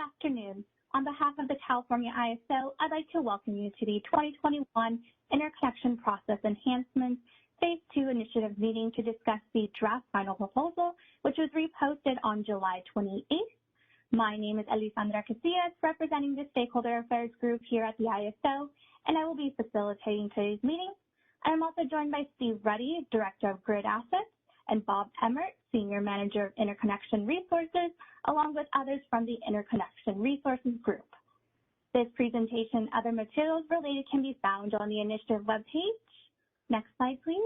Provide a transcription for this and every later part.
afternoon. On behalf of the California ISO, I'd like to welcome you to the 2021 Interconnection Process Enhancements Phase 2 Initiative meeting to discuss the draft final proposal, which was reposted on July 28th. My name is Elisandra Casillas, representing the Stakeholder Affairs Group here at the ISO, and I will be facilitating today's meeting. I am also joined by Steve Ruddy, Director of Grid Assets, and Bob Emmert, Senior Manager of Interconnection Resources, along with others from the Interconnection Resources Group. This presentation and other materials related can be found on the initiative webpage. Next slide, please.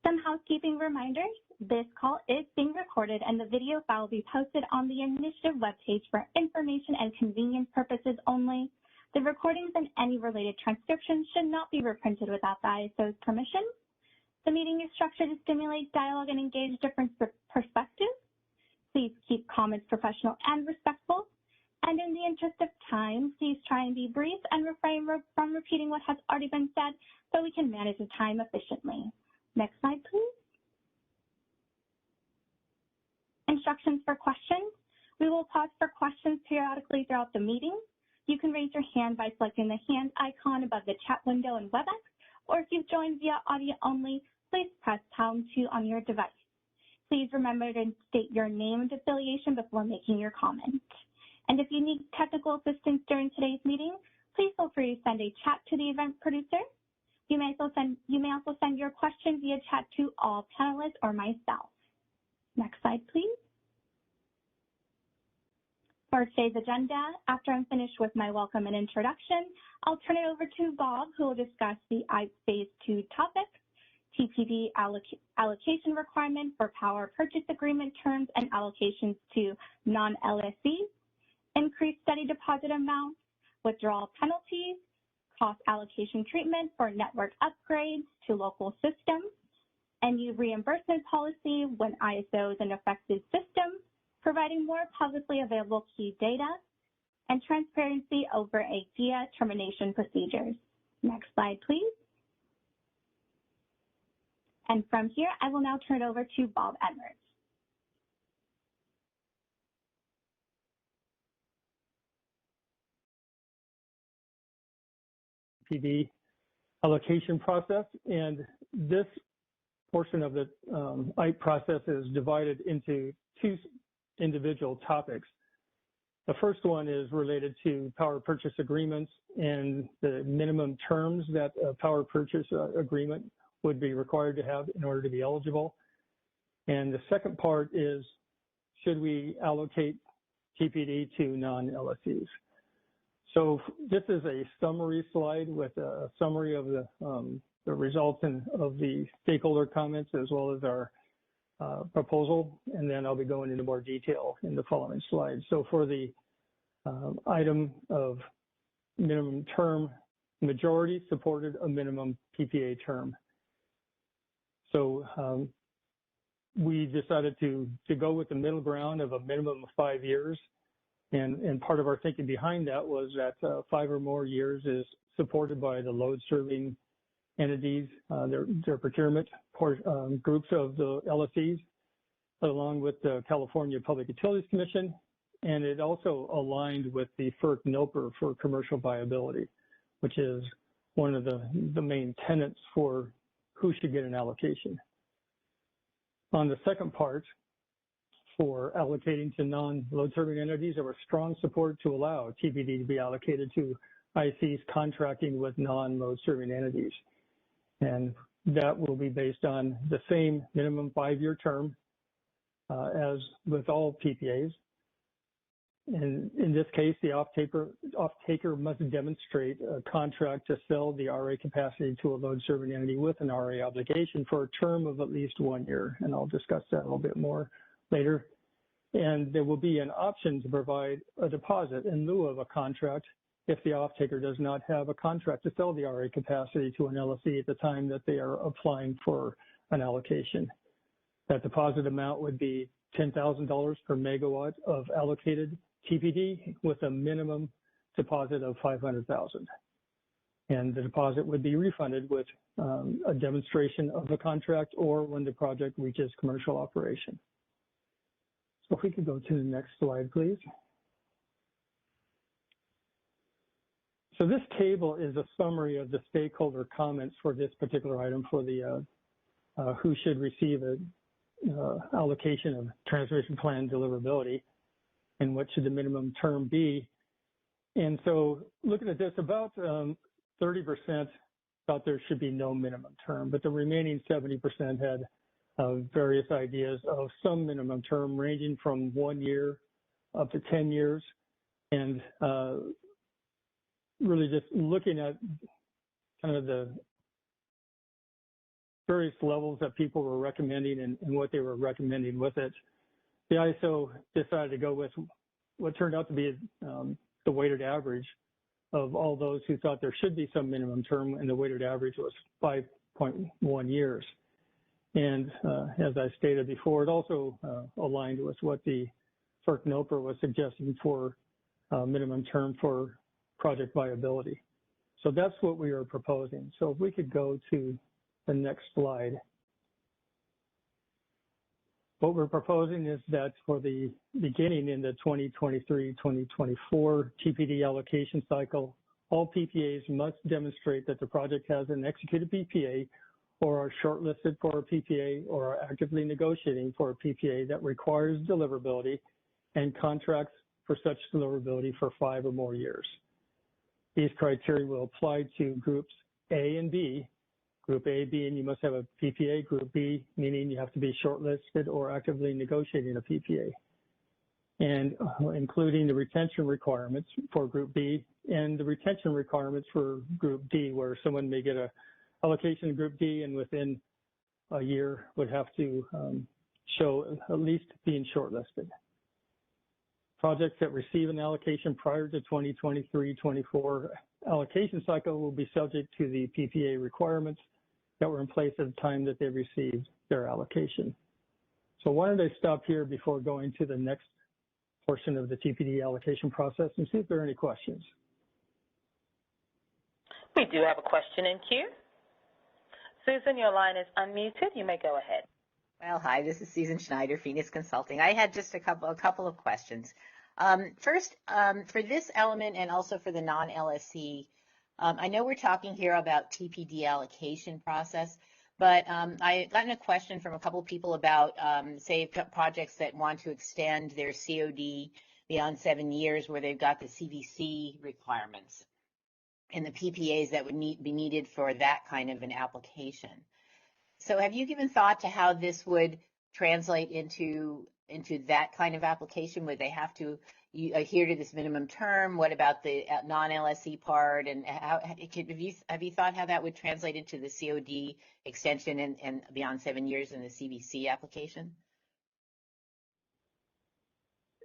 Some housekeeping reminders. This call is being recorded and the video file will be posted on the initiative webpage for information and convenience purposes only. The recordings and any related transcriptions should not be reprinted without the ISO's permission. The meeting is structured to stimulate dialogue and engage different perspectives. Please keep comments professional and respectful. And in the interest of time, please try and be brief and refrain from repeating what has already been said so we can manage the time efficiently. Next slide, please. Instructions for questions. We will pause for questions periodically throughout the meeting. You can raise your hand by selecting the hand icon above the chat window in WebEx, or if you've joined via audio only, please press pound 2 on your device. Please remember to state your name and affiliation before making your comment. And if you need technical assistance during today's meeting, please feel free to send a chat to the event producer. You may also send your question via chat to all panelists or myself. Next slide, please. For today's agenda, after I'm finished with my welcome and introduction, I'll turn it over to Bob, who will discuss the Phase 2 topics, TPD allocation requirement for power purchase agreement terms and allocations to non-LSEs, increased study deposit amounts, withdrawal penalties, cost allocation treatment for network upgrades to local systems, NU reimbursement policy when ISO is an affected system, providing more publicly available key data, and transparency over ADIA termination procedures. Next slide, please. And from here, I will now turn it over to Bob Emmert. PD allocation process, and this portion of the IPE process is divided into two individual topics. The first one is related to power purchase agreements and the minimum terms that a power purchase agreement would be required to have in order to be eligible. And the second part is, should we allocate TPD to non-LSEs? So this is a summary slide with a summary of the results of the stakeholder comments as well as our proposal, and then I'll be going into more detail in the following slides. So for the item of minimum term, majority supported a minimum PPA term. So we decided to go with the middle ground of a minimum of 5 years. And part of our thinking behind that was that 5 or more years is supported by the load serving entities, their procurement groups of the LSEs, along with the California Public Utilities Commission, and it also aligned with the FERC NOPR for commercial viability, which is one of the main tenets for who should get an allocation. On the second part, for allocating to non-load serving entities, there was strong support to allow TPD to be allocated to ICs contracting with non-load serving entities. And that will be based on the same minimum 5-year term as with all PPAs. And in this case, the off-taker must demonstrate a contract to sell the RA capacity to a load serving entity with an RA obligation for a term of at least 1 year. And I'll discuss that a little bit more later. And there will be an option to provide a deposit in lieu of a contract if the off-taker does not have a contract to sell the RA capacity to an LSE at the time that they are applying for an allocation. That deposit amount would be $10,000 per megawatt of allocated TPD with a minimum deposit of $500,000. and the deposit would be refunded with a demonstration of the contract or when the project reaches commercial operation. So if we could go to the next slide, please. So this table is a summary of the stakeholder comments for this particular item for the who should receive a allocation of transmission plan deliverability and what should the minimum term be. And so looking at this, about 30% thought there should be no minimum term, but the remaining 70% had various ideas of some minimum term ranging from 1 year up to 10 years. And really just looking at kind of the various levels that people were recommending and what they were recommending with it, the ISO decided to go with what turned out to be the weighted average of all those who thought there should be some minimum term, and the weighted average was 5.1 years. And as I stated before, it also aligned with what the FERC NOPR was suggesting for minimum term for project viability. So that's what we are proposing. So if we could go to the next slide. What we're proposing is that for the beginning in the 2023-2024 TPD allocation cycle, all PPAs must demonstrate that the project has an executed PPA or are shortlisted for a PPA or are actively negotiating for a PPA that requires deliverability and contracts for such deliverability for 5 or more years. These criteria will apply to groups A and B. Group A being you must have a PPA, Group B meaning you have to be shortlisted or actively negotiating a PPA, and including the retention requirements for Group B and the retention requirements for Group D, where someone may get a allocation in Group D and within a year would have to show at least being shortlisted. Projects that receive an allocation prior to 2023-24 allocation cycle will be subject to the PPA requirements that were in place at the time that they received their allocation. So why don't I stop here before going to the next portion of the TPD allocation process and see if there are any questions. We do have a question in queue. Susan, your line is unmuted. You may go ahead. Well, hi, this is Susan Schneider, Phoenix Consulting. I had just a couple of questions. First, for this element and also for the non-LSC, I know we're talking here about TPD allocation process, but I gotten a question from a couple of people about, say, projects that want to extend their COD beyond 7 years where they've got the CVC requirements and the PPAs that would be needed for that kind of an application. So have you given thought to how this would translate into that kind of application? Would they have to adhere to this minimum term? What about the non-LSE part? And how, have you thought how that would translate into the COD extension and beyond 7 years in the CVC application?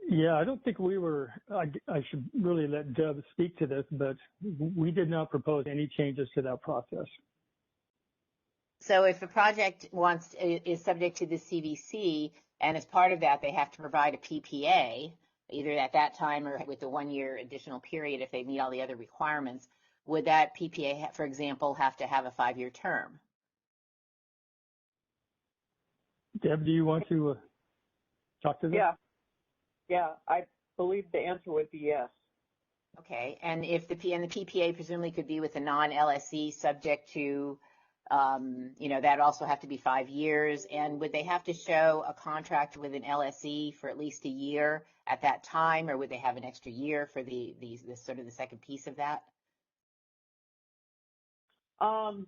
Yeah, I don't think we were, I should really let Deb speak to this, but we did not propose any changes to that process. So if a project is subject to the CVC, and as part of that, they have to provide a PPA, either at that time or with the 1 year additional period if they meet all the other requirements, would that PPA, for example, have to have a 5-year term? Deb, do you want to talk to this? Yeah, I believe the answer would be yes. Okay, and if the PPA presumably could be with a non-LSE subject to that also have to be 5 years, and would they have to show a contract with an LSE for at least a year at that time, or would they have an extra year for the sort of the second piece of that?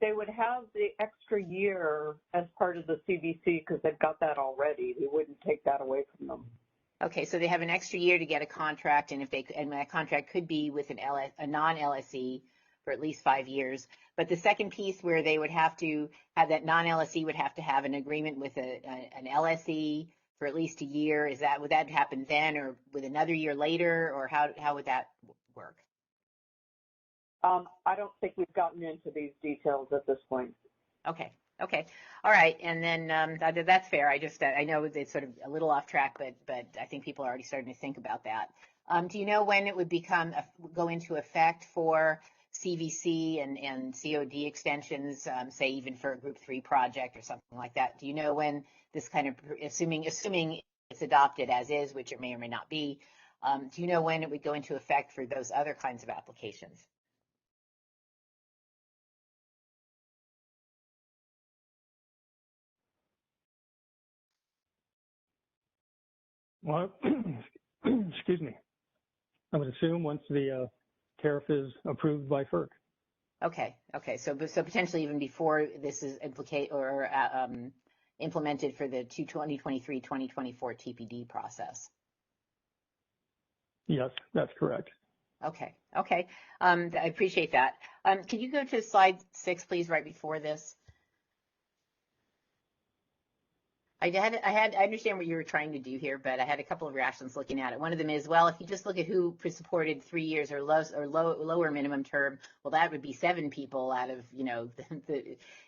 They would have the extra year as part of the CVC because they've got that already. They wouldn't take that away from them. Okay, so they have an extra year to get a contract, and that contract could be with a non-LSE for at least 5 years. But the second piece where they would have to have that non-LSE would have to have an agreement with an LSE for at least a year. Would that happen then, or with another year later, or how would that work? I don't think we've gotten into these details at this point. Okay. All right. And then that's fair. I know it's sort of a little off track, but I think people are already starting to think about that. Do you know when it would go into effect for CVC and COD extensions, say even for a Group 3 project or something like that? Do you know when this kind of, assuming it's adopted as is, which it may or may not be, do you know when it would go into effect for those other kinds of applications? Well, excuse me. I would assume once the tariff is approved by FERC. Okay. So potentially even before this is implemented for the 2023-2024 TPD process. Yes, that's correct. Okay. I appreciate that. Can you go to slide 6, please, right before this? I understand what you were trying to do here, but I had a couple of reactions looking at it. One of them is, well, if you just look at who supported 3 years or lower minimum term, well, that would be 7 people out of,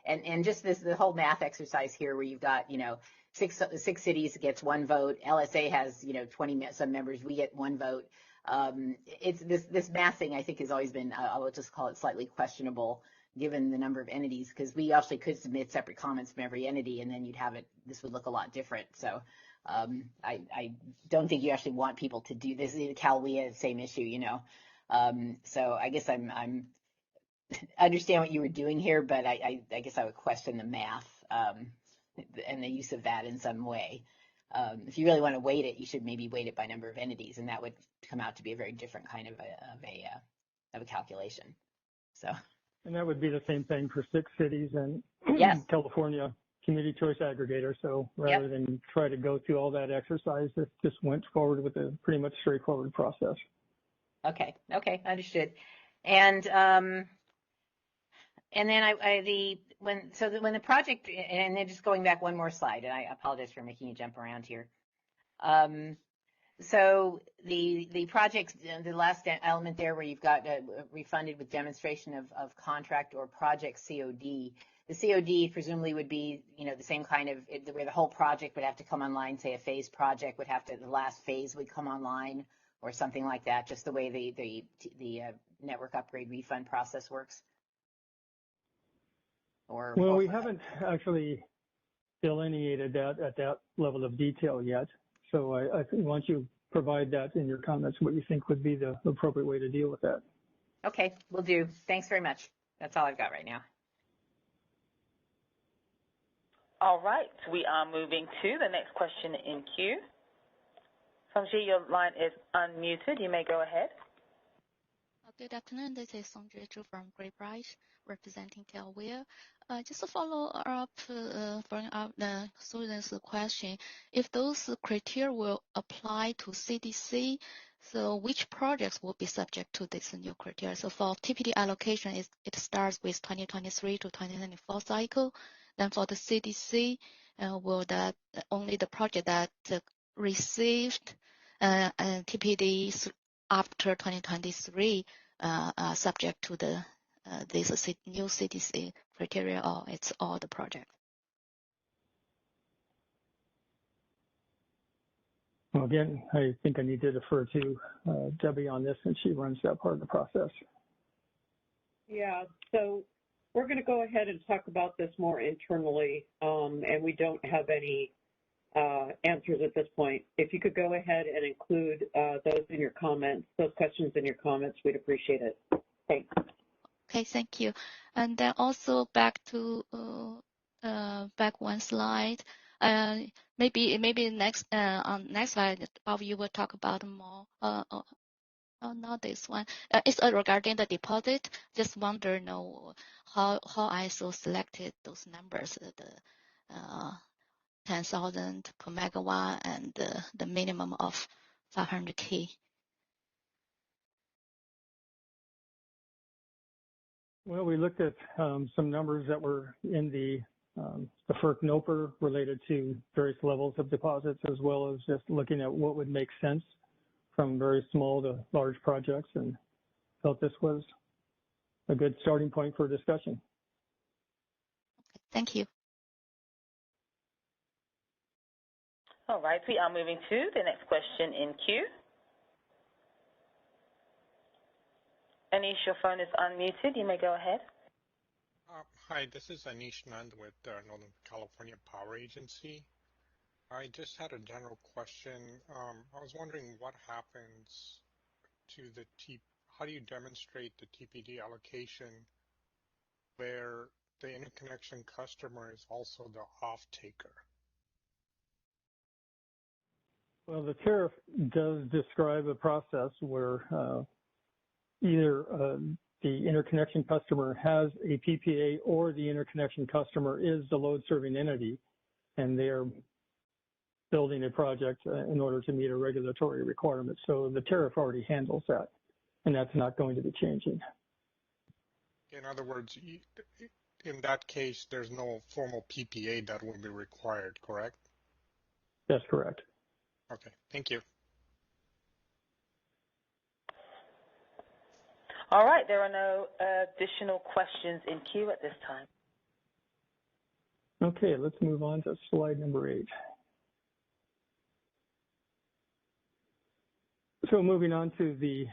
and just the whole math exercise here where you've got, 6 cities gets 1 vote. LSA has, 20 some members. We get 1 vote. It's this math thing I think has always been, I will just call it slightly questionable, given the number of entities, because we actually could submit separate comments from every entity, and then this would look a lot different. So I don't think you actually want people to do this. CalWIA, same issue, So I guess I understand what you were doing here, but I guess I would question the math and the use of that in some way. If you really want to weight it, you should maybe weight it by number of entities, and that would come out to be a very different kind of a calculation. So. And that would be the same thing for 6 cities and yes. California Community Choice Aggregator. So rather than try to go through all that exercise, it just went forward with a pretty much straightforward process. Okay, understood. And then when the project, and then just going back one more slide, and I apologize for making you jump around here. So the project, the last element there where you've got refunded with demonstration of contract or project COD, the COD presumably would be, the same kind of, where the whole project would have to come online, say a phase project would have to, the last phase would come online or something like that, just the way the network upgrade refund process works? Well, we haven't actually delineated that at that level of detail yet. So I think once you provide that in your comments, what you think would be the appropriate way to deal with that. Okay, will do. Thanks very much. That's all I've got right now. All right, we are moving to the next question in queue. Sanjay, your line is unmuted. You may go ahead. Good afternoon. This is Sanjay Zhu from Greybright, representing CalWIA. Just to follow up, following up Susan's question, if those criteria will apply to CDC, so which projects will be subject to this new criteria? So for TPD allocation, it starts with 2023 to 2024 cycle. Then for the CDC, will that only the project that received TPD after 2023 subject to this new CDC criteria, or it's all the project? Well, again, I think I need to defer to Debbie on this, and she runs that part of the process. Yeah, so we're going to go ahead and talk about this more internally, and we don't have any answers at this point. If you could go ahead and include those in your comments, those questions in your comments, we'd appreciate it. Thanks. Okay, thank you. And then also back to back one slide. Maybe next on next slide, Bob, you will talk about more. Not this one. It's regarding the deposit. Just wonder, how ISO selected those numbers, the 10,000 per megawatt and the minimum of 500K. Well, we looked at some numbers that were in the FERC NOPR related to various levels of deposits, as well as just looking at what would make sense from very small to large projects, and felt this was a good starting point for discussion. Okay, thank you. All right, we are moving to the next question in queue. Anish, your phone is unmuted. You may go ahead. Hi, this is Anish Nand with the Northern California Power Agency. I just had a general question. I was wondering what happens to how do you demonstrate the TPD allocation where the interconnection customer is also the off-taker? Well, the tariff does describe a process where either the interconnection customer has a PPA or the interconnection customer is the load serving entity, and they're building a project in order to meet a regulatory requirement. So the tariff already handles that, and that's not going to be changing. In other words, in that case, there's no formal PPA that will be required, correct? That's correct. Okay, thank you. All right, there are no additional questions in queue at this time. Okay, let's move on to slide number 8. So moving on to the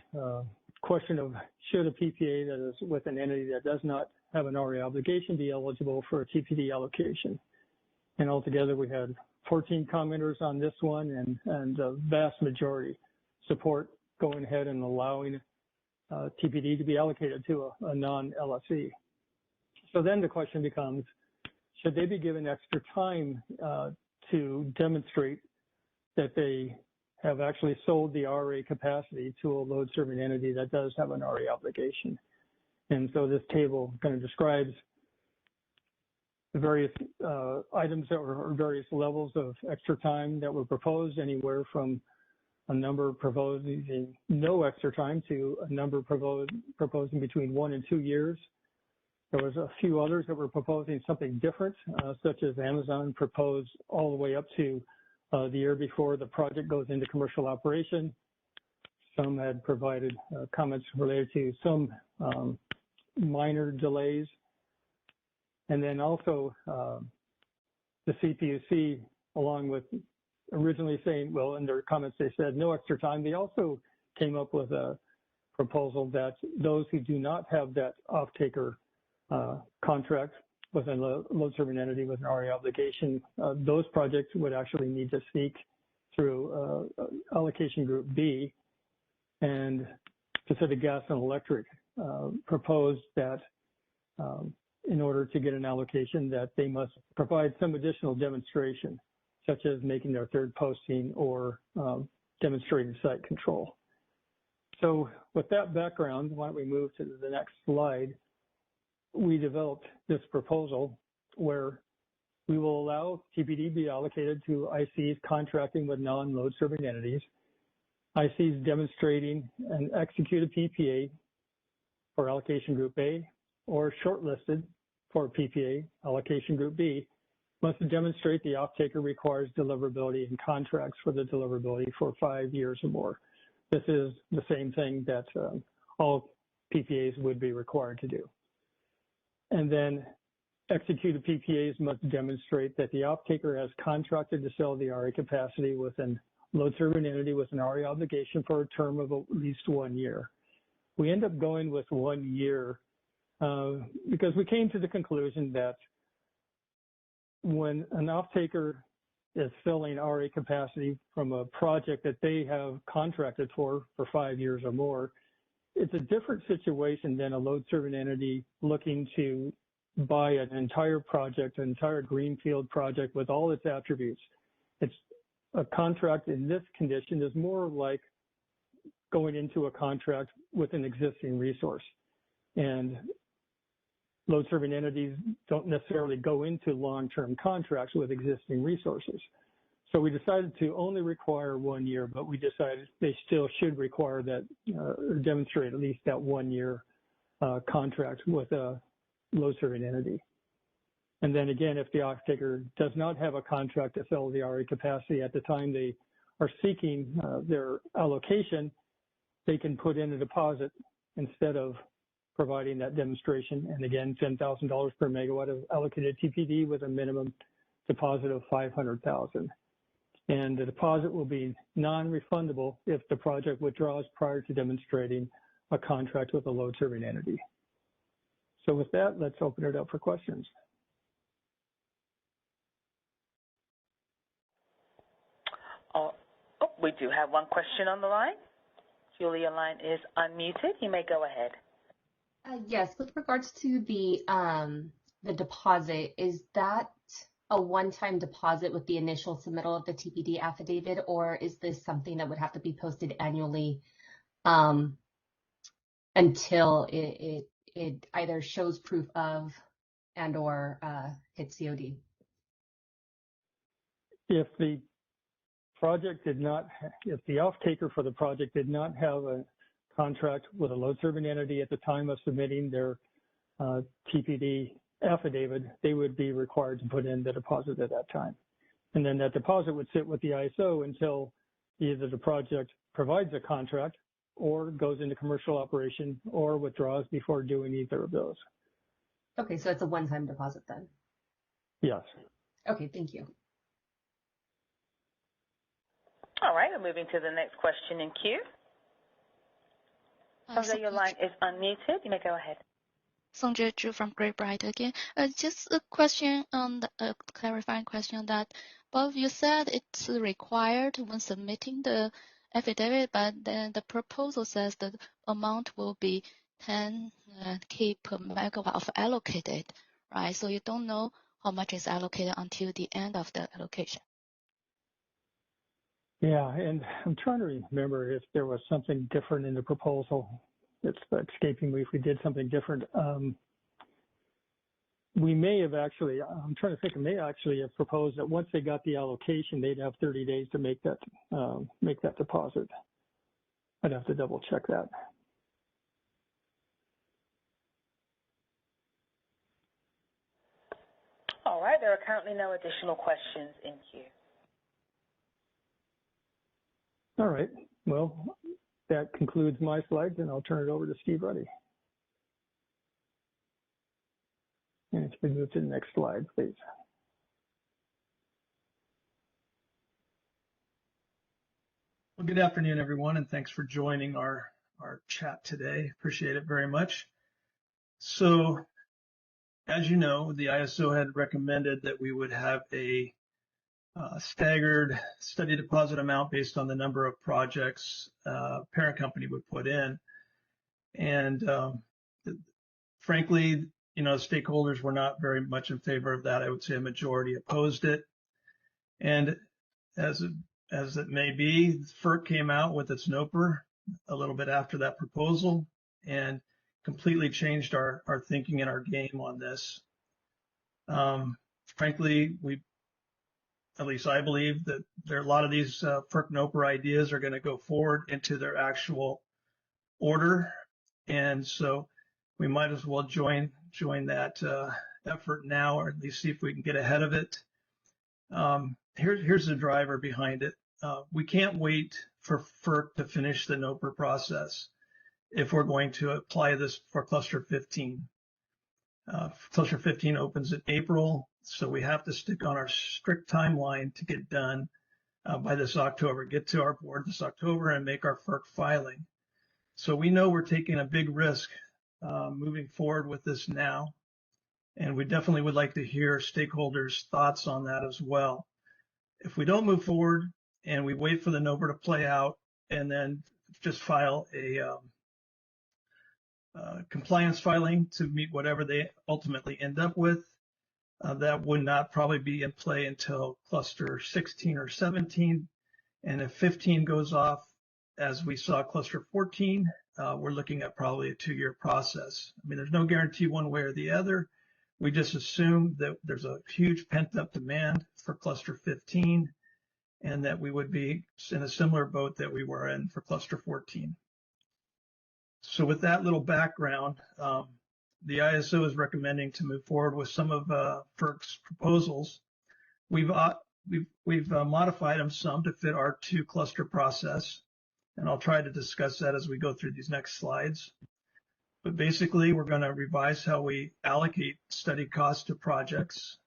question of should a PPA that is with an entity that does not have an RA obligation be eligible for a TPD allocation. And altogether we had 14 commenters on this one, and the vast majority support going ahead and allowing TPD to be allocated to a non-LSE. So then the question becomes, should they be given extra time to demonstrate that they have actually sold the RA capacity to a load serving entity that does have an RA obligation? And so this table kind of describes the various items that were, or various levels of extra time that were proposed, anywhere from a number proposing no extra time to a number proposing between 1 and 2 years. There was a few others that were proposing something different, such as Amazon proposed all the way up to the year before the project goes into commercial operation. Some had provided comments related to some minor delays. And then also the CPUC, along with originally saying, well, in their comments they said no extra time, they also came up with a proposal that those who do not have that off-taker contract with a load serving entity with an RA obligation, those projects would actually need to seek through Allocation Group B. And Pacific Gas and Electric proposed that in order to get an allocation that they must provide some additional demonstration, such as making their third posting or demonstrating site control. So with that background, why don't we move to the next slide? We developed this proposal where we will allow TPD to be allocated to ICs contracting with non-load serving entities, ICs demonstrating and execute a PPA for Allocation Group A or shortlisted for PPA, Allocation Group B, must demonstrate the off-taker requires deliverability and contracts for the deliverability for 5 years or more. This is the same thing that all PPAs would be required to do. And then executed PPAs must demonstrate that the off-taker has contracted to sell the RA capacity with a load serving entity with an RA obligation for a term of at least 1 year. We end up going with 1 year because we came to the conclusion that when an off-taker is selling RA capacity from a project that they have contracted for 5 years or more, it's a different situation than a load serving entity looking to buy an entire project, an entire greenfield project with all its attributes. It's a contract in this condition is more like going into a contract with an existing resource. And load serving entities don't necessarily go into long-term contracts with existing resources. So we decided to only require 1 year, but we decided they still should require that, or demonstrate at least that 1 year contract with a load serving entity. And then again, if the off-taker does not have a contract to sell the RA capacity at the time they are seeking their allocation, they can put in a deposit instead of providing that demonstration. And again, $10,000 per megawatt of allocated TPD with a minimum deposit of $500,000. And the deposit will be non-refundable if the project withdraws prior to demonstrating a contract with a load serving entity. So with that, let's open it up for questions. Oh, we do have one question on the line. Julie, your line is unmuted. You may go ahead. Yes, with regards to the deposit, is that a one-time deposit with the initial submittal of the TPD affidavit, or is this something that would have to be posted annually until it either shows proof of and or hits COD? If the project did not, if the off-taker for the project did not have a contract with a load serving entity at the time of submitting their TPD affidavit, they would be required to put in the deposit at that time. And then that deposit would sit with the ISO until either the project provides a contract or goes into commercial operation or withdraws before doing either of those. Okay, so it's a one-time deposit then? Yes. Okay, thank you. All right, we're moving to the next question in queue. Songja, your line is unmuted. You may go ahead. Songja Zhu from Great Bright again. Just a question on the clarifying question on that. Bob, you said it's required when submitting the affidavit, but then the proposal says the amount will be 10K per megawatt of allocated, right? So you don't know how much is allocated until the end of the allocation. Yeah, and I'm trying to remember if there was something different in the proposal. It's escaping me if we did something different. We may have actually, I'm trying to think, may actually have proposed that once they got the allocation, they'd have 30 days to make that deposit. I'd have to double check that. All right, there are currently no additional questions in queue. All right, well, that concludes my slides, and I'll turn it over to Steve Ruddy. And if we move to the next slide, please. Well, good afternoon, everyone, and thanks for joining our chat today. Appreciate it very much. So, as you know, the ISO had recommended that we would have a staggered study deposit amount based on the number of projects parent company would put in. And frankly, you know, stakeholders were not very much in favor of that. I would say a majority opposed it. And as it may be, FERC came out with its NOPR a little bit after that proposal and completely changed our thinking and our game on this. Frankly, at least I believe that there are a lot of these FERC NOPR ideas are going to go forward into their actual order. And so we might as well join that effort now, or at least see if we can get ahead of it. Here's the driver behind it. We can't wait for FERC to finish the NOPR process if we're going to apply this for Cluster 15. Cluster 15 opens in April, so we have to stick on our strict timeline to get done by this October, get to our board this October and make our FERC filing. So we know we're taking a big risk moving forward with this now, and we definitely would like to hear stakeholders' thoughts on that as well. If we don't move forward and we wait for the NOPR to play out and then just file a compliance filing to meet whatever they ultimately end up with, that would not probably be in play until cluster 16 or 17. And if 15 goes off, as we saw cluster 14, we're looking at probably a 2-year process. I mean, there's no guarantee one way or the other. We just assume that there's a huge pent-up demand for cluster 15 and that we would be in a similar boat that we were in for cluster 14. So with that little background, the ISO is recommending to move forward with some of FERC's proposals. We've modified them some to fit our 2-cluster process, and I'll try to discuss that as we go through these next slides. But basically, we're going to revise how we allocate study costs to projects.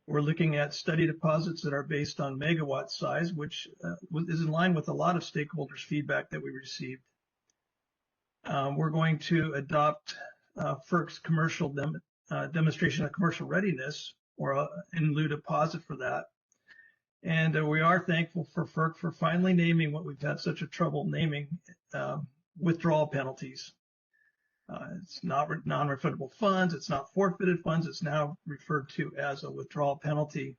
We're looking at study deposits that are based on megawatt size, which is in line with a lot of stakeholders' feedback that we received. we're going to adopt FERC's commercial demonstration of commercial readiness, or in lieu deposit for that. And we are thankful for FERC for finally naming what we've had such a trouble naming, withdrawal penalties. It's not non-refundable funds. It's not forfeited funds. It's now referred to as a withdrawal penalty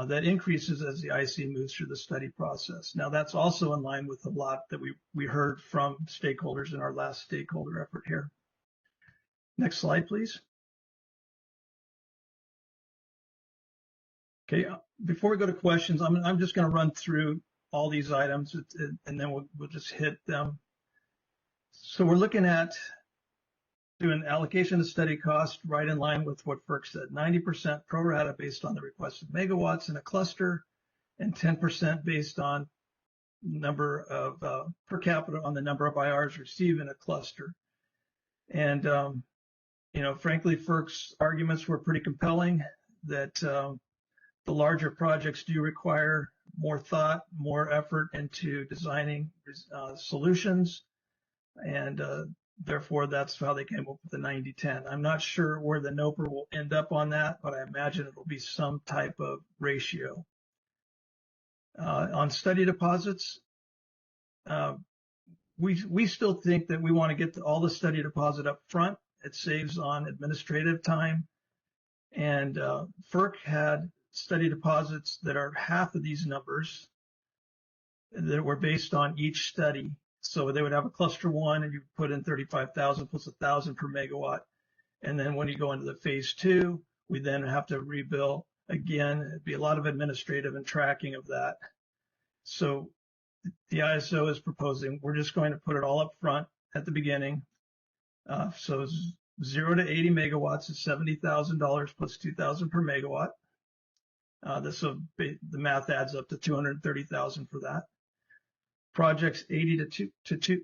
that increases as the IC moves through the study process. Now, that's also in line with a lot that we heard from stakeholders in our last stakeholder effort here. Next slide, please. Okay, before we go to questions, I'm just going to run through all these items and then we'll just hit them. So we're looking at doing allocation of study cost right in line with what FERC said, 90% pro rata based on the requested megawatts in a cluster and 10% based on number of per capita on the number of IRs received in a cluster. And, you know, frankly, FERC's arguments were pretty compelling that the larger projects do require more thought, more effort into designing solutions, and therefore that's how they came up with the 90-10. I'm not sure where the NOPR will end up on that, but I imagine it will be some type of ratio. On study deposits, we still think that we want to get all the study deposit up front. It saves on administrative time, and FERC had study deposits that are half of these numbers that were based on each study. So they would have a cluster one and you put in 35,000 plus 1,000 per megawatt. And then when you go into the phase two, we then have to rebill again. It'd be a lot of administrative and tracking of that. So the ISO is proposing, we're just going to put it all up front at the beginning. So 0 to 80 megawatts is $70,000 plus 2,000 per megawatt. So the math adds up to 230,000 for that. Projects 80 to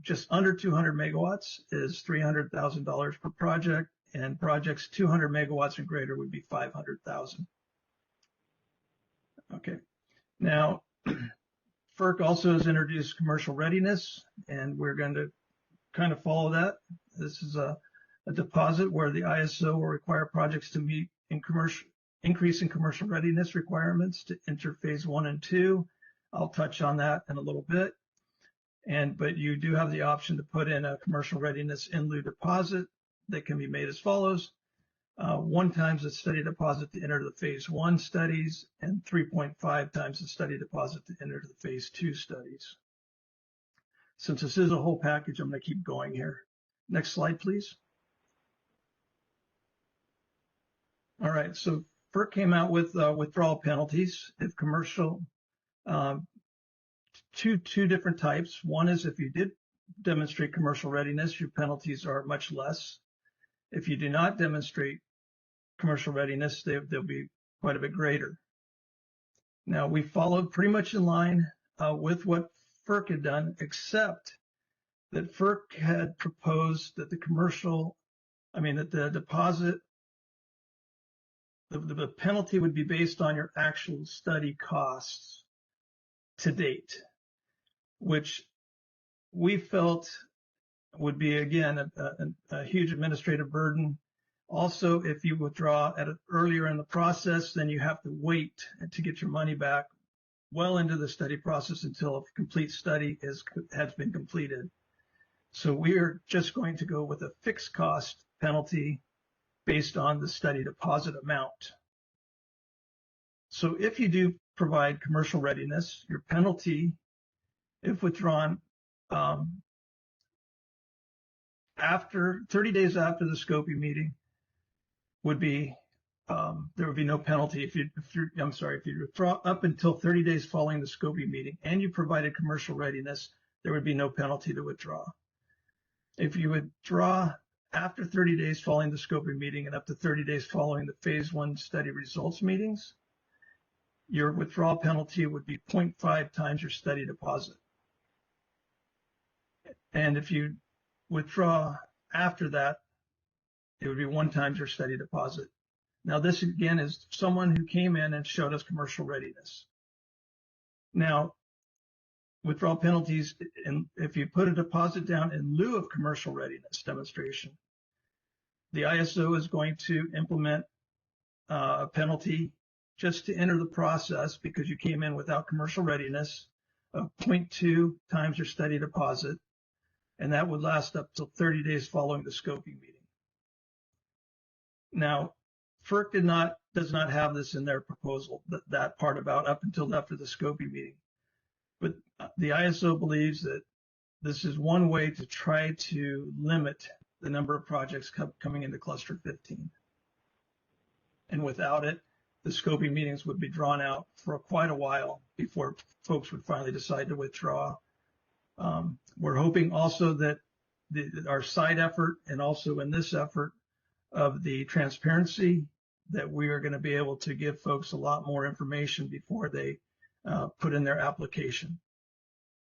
just under 200 megawatts is $300,000 per project, and projects 200 megawatts and greater would be 500,000. Okay. Now, FERC also has introduced commercial readiness, and we're going to kind of follow that. This is a deposit where the ISO will require projects to meet increase in commercial readiness requirements to enter phase 1 and 2. I'll touch on that in a little bit. But you do have the option to put in a commercial readiness in lieu deposit that can be made as follows. 1 times the study deposit to enter the phase 1 studies and 3.5 times the study deposit to enter the phase 2 studies. Since this is a whole package, I'm going to keep going here. Next slide, please. All right, so FERC came out with withdrawal penalties if commercial, two different types. One is if you did demonstrate commercial readiness, your penalties are much less. If you do not demonstrate commercial readiness, they'll be quite a bit greater. Now, we followed pretty much in line with what FERC had done, except that FERC had proposed that the deposit, the penalty would be based on your actual study costs to date, which we felt would be, again, a huge administrative burden. Also, if you withdraw earlier in the process, then you have to wait to get your money back well into the study process until a complete study has been completed. So we are just going to go with a fixed cost penalty based on the study deposit amount. So if you do provide commercial readiness, your penalty, if withdrawn after 30 days after the scoping meeting, would be there would be no penalty if you withdraw up until 30 days following the scoping meeting and you provided commercial readiness, there would be no penalty to withdraw. If you withdraw after 30 days following the scoping meeting and up to 30 days following the phase 1 study results meetings, your withdrawal penalty would be 0.5 times your study deposit. And if you withdraw after that, it would be 1 times your study deposit. Now, this again is someone who came in and showed us commercial readiness. Now, withdrawal penalties, and if you put a deposit down in lieu of commercial readiness demonstration, the ISO is going to implement a penalty just to enter the process because you came in without commercial readiness of 0.2 times your study deposit, and that would last up till 30 days following the scoping meeting. Now, FERC does not have this in their proposal, that part about up until after the scoping meeting. But the ISO believes that this is one way to try to limit the number of projects coming into Cluster 15. And without it, the scoping meetings would be drawn out for quite a while before folks would finally decide to withdraw. We're hoping also that our side effort and also in this effort of the transparency, that we are going to be able to give folks a lot more information before they put in their application.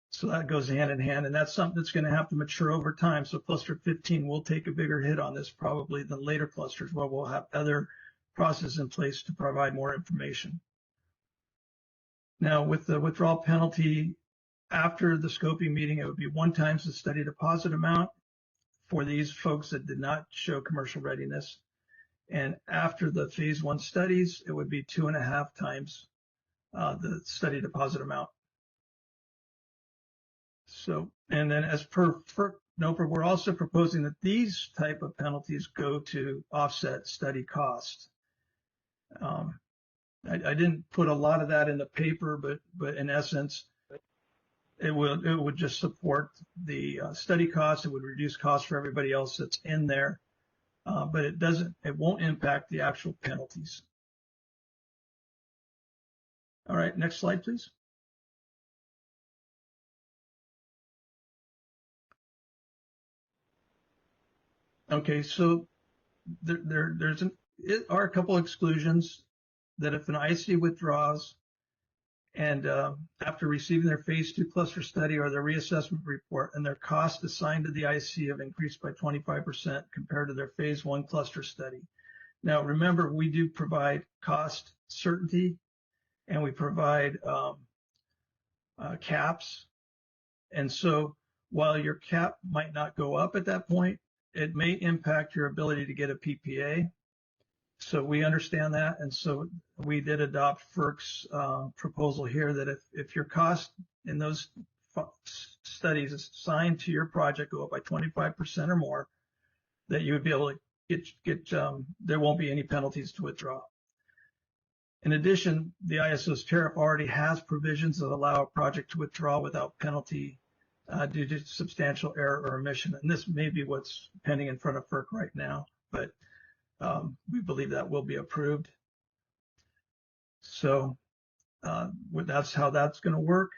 So that goes hand in hand, and that's something that's going to have to mature over time. So Cluster 15 will take a bigger hit on this probably than later clusters where we'll have other processes in place to provide more information. Now, with the withdrawal penalty, after the scoping meeting, it would be 1 times the study deposit amount for these folks that did not show commercial readiness. And after the phase 1 studies, it would be 2.5 times the study deposit amount. So, and then as per FERC NOPR, we're also proposing that these type of penalties go to offset study costs. I didn't put a lot of that in the paper, but in essence, it would just support the study costs. It would reduce costs for everybody else that's in there, but it won't impact the actual penalties. All right, next slide, please. Okay, so there are a couple exclusions that if an IC withdraws and after receiving their phase 2 cluster study or their reassessment report and their cost assigned to the IC have increased by 25% compared to their phase 1 cluster study. Now, remember, we do provide cost certainty and we provide caps. And so while your cap might not go up at that point, it may impact your ability to get a PPA. So we understand that. And so we did adopt FERC's proposal here that if your cost in those studies assigned to your project go up by 25% or more, that you would be able to get there won't be any penalties to withdraw. In addition, the ISO's tariff already has provisions that allow a project to withdraw without penalty due to substantial error or omission. And this may be what's pending in front of FERC right now, but we believe that will be approved. So that's how that's going to work.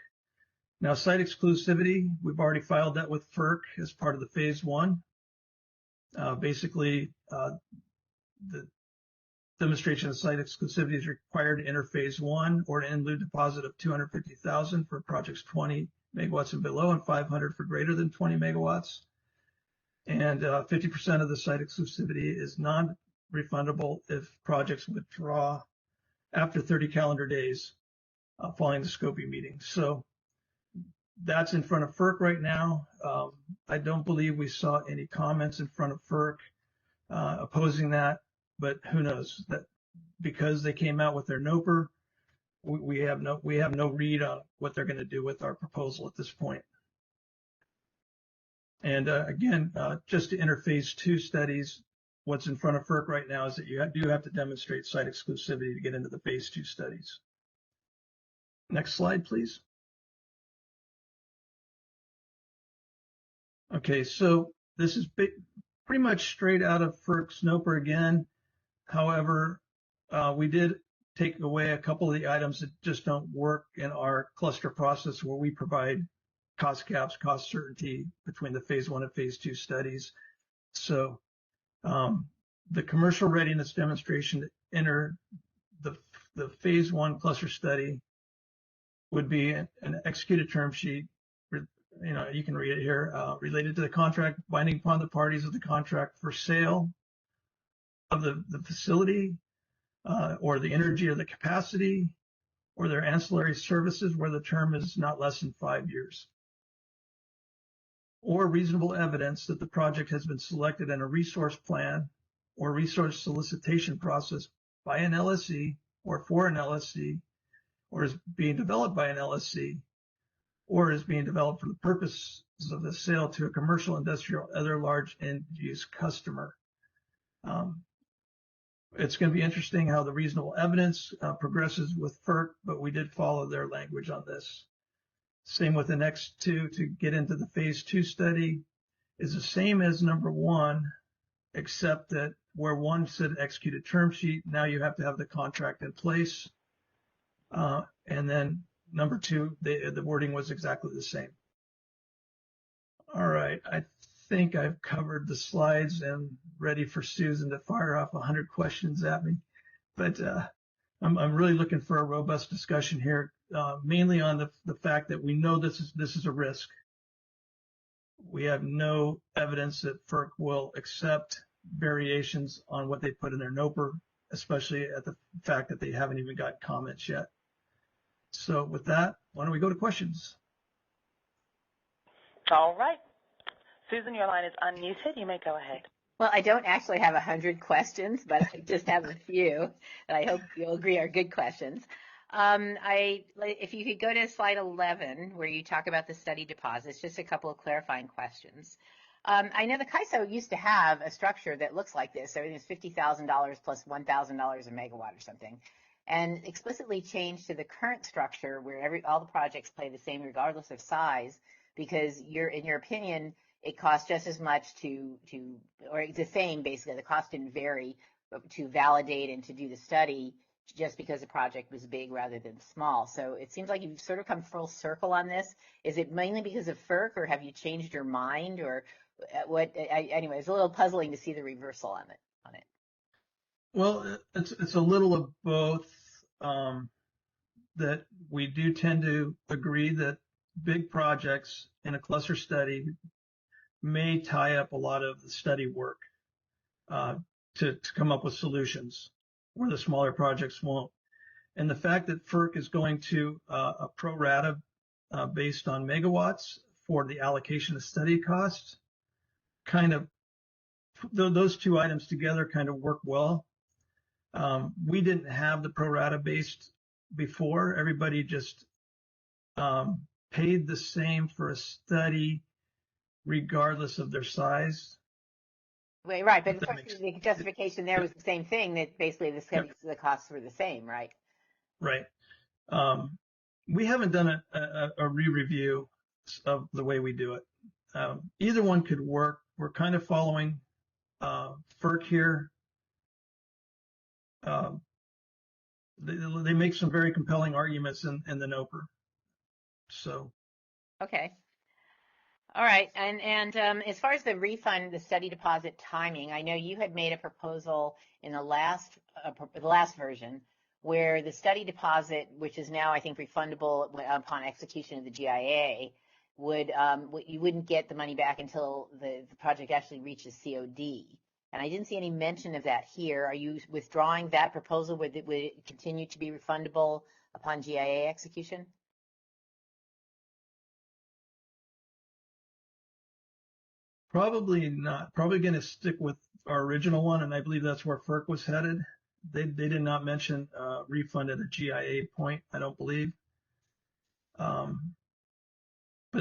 Now, site exclusivity, we've already filed that with FERC as part of the phase 1. Basically, the demonstration of site exclusivity is required to enter phase 1 or to include deposit of $250,000 for projects 20 megawatts and below and 500 for greater than 20 megawatts. And 50% of the site exclusivity is non-refundable if projects withdraw after 30 calendar days following the scoping meeting. So that's in front of FERC right now. I don't believe we saw any comments in front of FERC opposing that, but who knows? That because they came out with their NOPR, we have no read on what they're going to do with our proposal at this point. And again, just to enter phase 2 studies, what's in front of FERC right now is that you do have to demonstrate site exclusivity to get into the phase 2 studies. Next slide, please. Okay, so this is pretty much straight out of FERC's NOPR again. However, we did take away a couple of the items that just don't work in our cluster process where we provide cost caps, cost certainty between the phase 1 and phase 2 studies. So the commercial readiness demonstration to enter the phase 1 cluster study would be an executed term sheet. You can read it here, related to the contract binding upon the parties of the contract for sale of the facility or the energy or the capacity or their ancillary services where the term is not less than 5 years, or reasonable evidence that the project has been selected in a resource plan or resource solicitation process by an LSC or for an LSC, or is being developed by an LSC, or is being developed for the purposes of the sale to a commercial, industrial, other large end-use customer. It's going to be interesting how the reasonable evidence progresses with FERC, but we did follow their language on this. Same with the next two to get into the phase 2 study is the same as number 1, except that where 1 said execute a term sheet, now you have to have the contract in place. And then number 2, the wording was exactly the same. All right, I think I've covered the slides and ready for Susan to fire off 100 questions at me. But I'm really looking for a robust discussion here, mainly on the fact that we know this is a risk. We have no evidence that FERC will accept variations on what they put in their NOPR, especially at the fact that they haven't even got comments yet. So with that, why don't we go to questions? All right. Susan, your line is unmuted. You may go ahead. Well, I don't actually have 100 questions, but I just have a few that I hope you'll agree are good questions. If you could go to slide 11, where you talk about the study deposits, just a couple of clarifying questions. I know the CAISO used to have a structure that looks like this. So it was $50,000 plus $1,000 a megawatt or something, and explicitly changed to the current structure where all the projects play the same regardless of size, because in your opinion, it costs just as much or the same, basically, the cost didn't vary to validate and to do the study just because the project was big rather than small. So it seems like you've sort of come full circle on this. Is it mainly because of FERC, or have you changed your mind, or what? Anyway, it's a little puzzling to see the reversal on it. Well, it's a little of both. That we do tend to agree that big projects in a cluster study may tie up a lot of the study work to come up with solutions where the smaller projects won't. And the fact that FERC is going to a pro rata based on megawatts for the allocation of study costs, kind of those two items together kind of work well. We didn't have the pro rata based before. Everybody just paid the same for a study regardless of their size. Wait, right, but the justification there was the same thing, that basically the costs were the same, right? Right. We haven't done a re-review of the way we do it. Either one could work. We're kind of following FERC here. They make some very compelling arguments in the NOPR. So. Okay. All right, and as far as the refund, the study deposit timing, I know you had made a proposal in the last version where the study deposit, which is now I think refundable upon execution of the GIA, you wouldn't get the money back until the project actually reaches COD. And I didn't see any mention of that here. Are you withdrawing that proposal? Would it continue to be refundable upon GIA execution? Probably not. Probably going to stick with our original one, and I believe that's where FERC was headed. They did not mention refund at a GIA point, I don't believe. But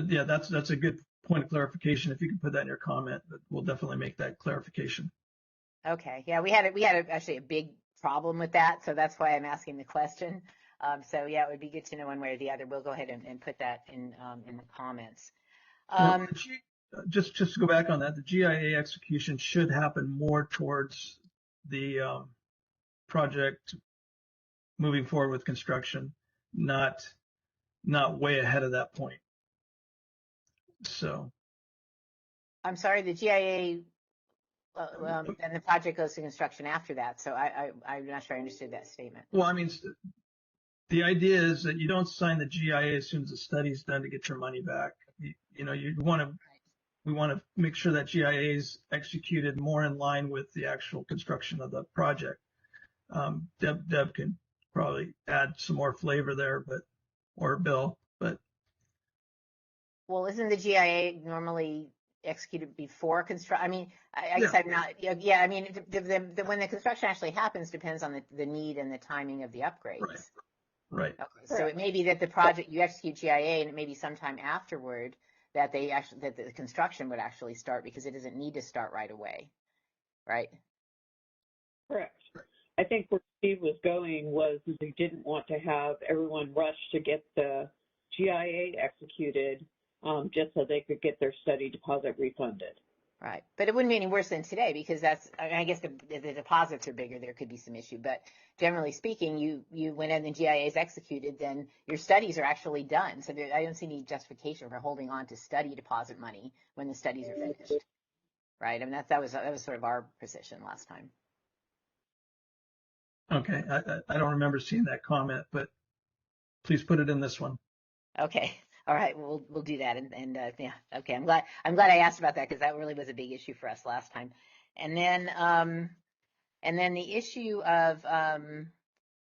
yeah, that's a good point of clarification. If you can put that in your comment, but we'll definitely make that clarification. Okay. Yeah, we had actually a big problem with that, so that's why I'm asking the question. So yeah, it would be good to know one way or the other. We'll go ahead and put that in the comments. Just to go back on that, the GIA execution should happen more towards the project moving forward with construction, not way ahead of that point. So. I'm sorry, the GIA and the project goes to construction after that. So I'm not sure I understood that statement. Well, I mean, the idea is that you don't sign the GIA as soon as the study's done to get your money back. We want to make sure that GIA is executed more in line with the actual construction of the project. Deb can probably add some more flavor there, or Bill, but. Well, isn't the GIA normally executed before construction? I mean, I guess I'm not, yeah, I mean, when the construction actually happens depends on the need and the timing of the upgrades. Right. Okay, so it may be that the project, you execute GIA and it may be sometime afterward that that the construction would actually start because it doesn't need to start right away, right? Correct. I think where Steve was going was he didn't want to have everyone rush to get the GIA executed just so they could get their study deposit refunded. Right, but it wouldn't be any worse than today because I guess the deposits are bigger. There could be some issue, but generally speaking, you when the GIA is executed, then your studies are actually done. So I don't see any justification for holding on to study deposit money when the studies are finished. Right, I mean that was sort of our position last time. Okay, I don't remember seeing that comment, but please put it in this one. Okay. All right, we'll do that, and yeah, okay. I'm glad I asked about that because that really was a big issue for us last time. And then the issue of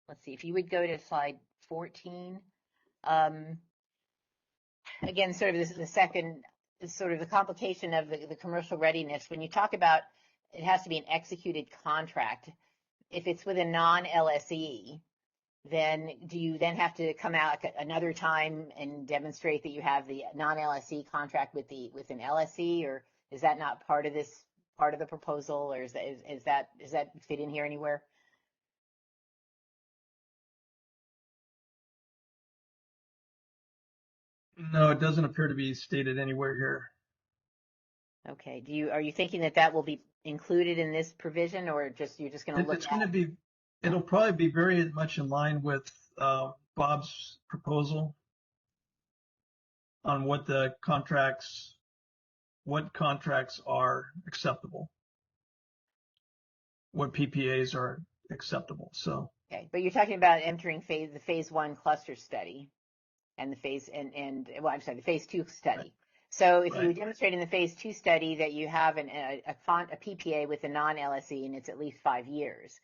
let's see, if you would go to slide 14, again, sort of the second, sort of the complication of the commercial readiness. When you talk about it has to be an executed contract, if it's with a non-LSE. Then do you then have to come out another time and demonstrate that you have the non-LSE contract with an LSE, or is that not part of the proposal, or is that fit in here anywhere? No, it doesn't appear to be stated anywhere here. Okay. Are you thinking that will be included in this provision, or you're just going to look? It's going to be. It'll probably be very much in line with Bob's proposal on what contracts are acceptable, what PPAs are acceptable. So. Okay, but you're talking about entering the phase 1 cluster study, and the phase the phase 2 study. Right. So if you demonstrate in the phase 2 study that you have a PPA with a non-LSE and it's at least 5 years,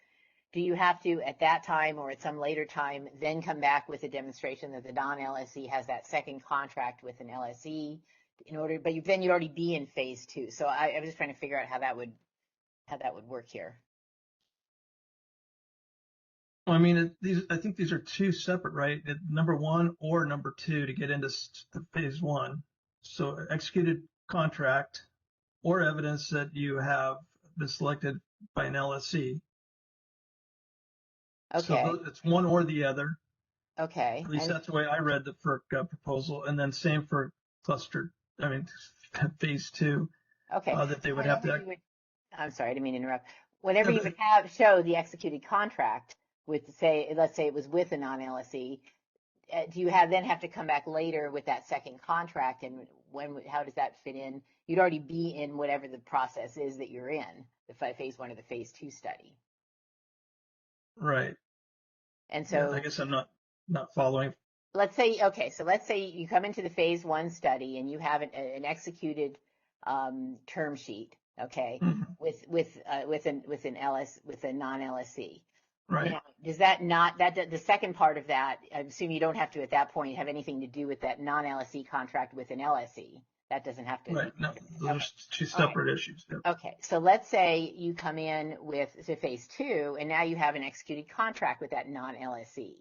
do you have to at that time or at some later time then come back with a demonstration that the non-LSE has that second contract with an LSE but you'd already be in phase 2. So I was just trying to figure out how that would work here. Well, I mean, I think these are two separate, right? Number 1 or number 2 to get into the phase 1. So executed contract or evidence that you have been selected by an LSE. Okay. So it's one or the other. Okay. At least that's the way I read the FERC proposal. And then same for phase 2. Okay. That they would have to. I'm sorry, I didn't mean to interrupt. Whenever you would show the executed contract with, let's say it was with a non-LSE, do you then have to come back later with that second contract, and how does that fit in? You'd already be in whatever the process is that you're in, the phase 1 or the phase 2 study. Right. And so I guess I'm not following. Let's say you come into the phase 1 study and you have an executed term sheet, okay, mm-hmm. with a non-LSE. Right. Now, does that the second part of that, I assume you don't have to at that point have anything to do with that non-LSE contract with an LSE. That doesn't have to. Right. No, those are two separate issues. Okay. So let's say you come in with phase 2 and now you have an executed contract with that non-LSE.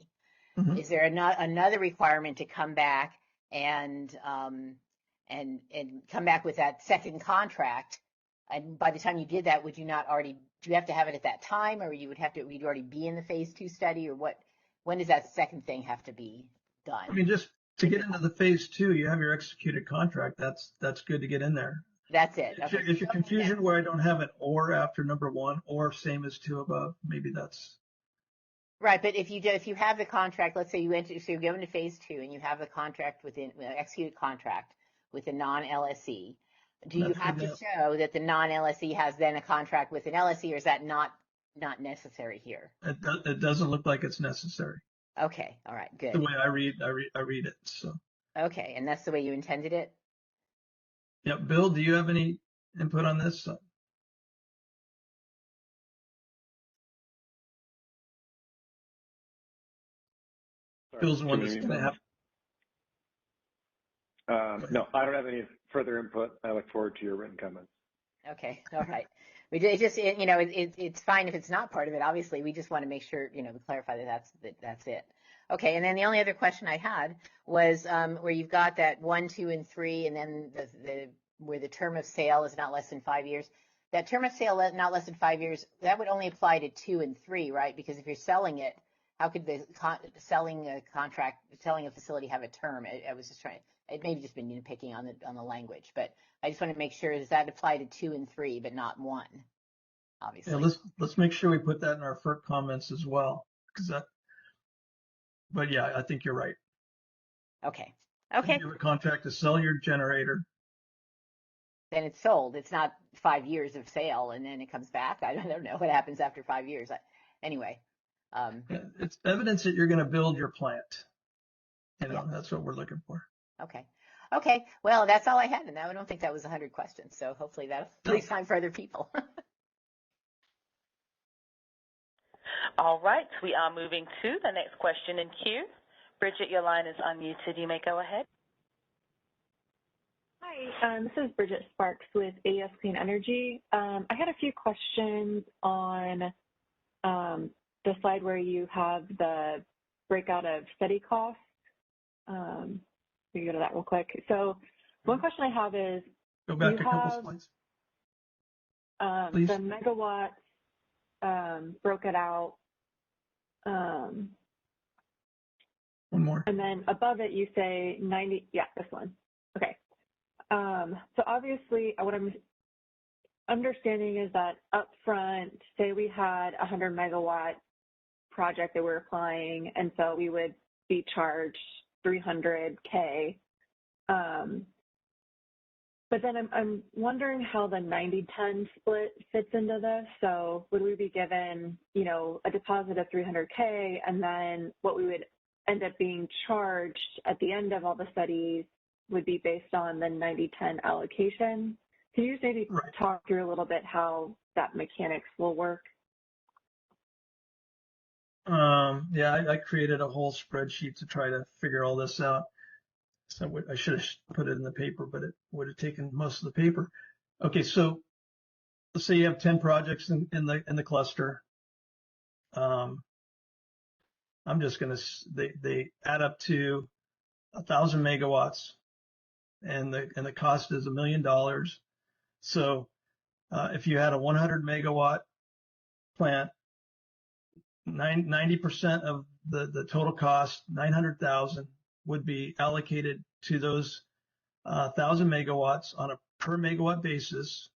Mm-hmm. Is there another requirement to come back and come back with that second contract? And by the time you did that, do you have to have it at that time, or you'd already be in the phase 2 study, or what? When does that second thing have to be done? I mean, just to get into the phase 2, you have your executed contract. That's good to get in there. That's it. If you're confusion where I don't have an or after number 1 or same as 2 above, maybe that's. Right, but if you have the contract, let's say you go into phase 2 and you have the contract executed contract with a non-LSE. Do you have to show that the non-LSE has then a contract with an LSE, or is that not necessary here? It doesn't look like it's necessary. Okay, all right, good. The way I read it. So. Okay, and that's the way you intended it? Yeah, Bill, do you have any input on this? Bill's the one that's going to have. No, I don't have any further input. I look forward to your written comments. Okay, all right. It's fine if it's not part of it. Obviously, we just want to make sure, we clarify that that's it. Okay, and then the only other question I had was where you've got that 1, 2, and 3, and then where the term of sale is not less than 5 years. That term of sale not less than 5 years, that would only apply to 2 and 3, right? Because if you're selling it, how could the selling a facility have a term? I was just trying. It may have just been picking on the language, but I just want to make sure, does that apply to 2 and 3, but not 1? Obviously. Yeah, let's make sure we put that in our FERC comments as well, but yeah, I think you're right. Okay. You have a contract to sell your generator. Then it's sold. It's not 5 years of sale and then it comes back. I don't know what happens after 5 years. Anyway. It's evidence that you're going to build your plant. Yeah. That's what we're looking for. Okay. Well, that's all I had. And I don't think that was 100 questions. So hopefully that'll leave time for other people. All right. We are moving to the next question in queue. Bridget, your line is unmuted. You may go ahead. Hi, this is Bridget Sparks with AES Clean Energy. I had a few questions on the slide where you have the breakout of study costs. We can go to that real quick. So one question I have is, go back a couple slides. Please. The megawatts broke it out. One more. And then above it, you say 90, yeah, this one. Okay. So obviously what I'm understanding is that upfront, say we had a 100 megawatt project that we're applying, and so we would be charged $300K. But then I'm wondering how the 90-10 split fits into this. So would we be given, a deposit of $300K, and then what we would end up being charged at the end of all the studies would be based on the 90-10 allocation? Can you just maybe talk through a little bit how that mechanics will work? Yeah, I created a whole spreadsheet to try to figure all this out. So I should have put it in the paper, but it would have taken most of the paper. Okay, so let's say you have 10 projects in the cluster. I'm just going to, they add up to 1,000 megawatts, and the cost is $1 million. So if you had a 100 megawatt plant, 90% of the total cost, 900,000, would be allocated to those 1,000 megawatts on a per megawatt basis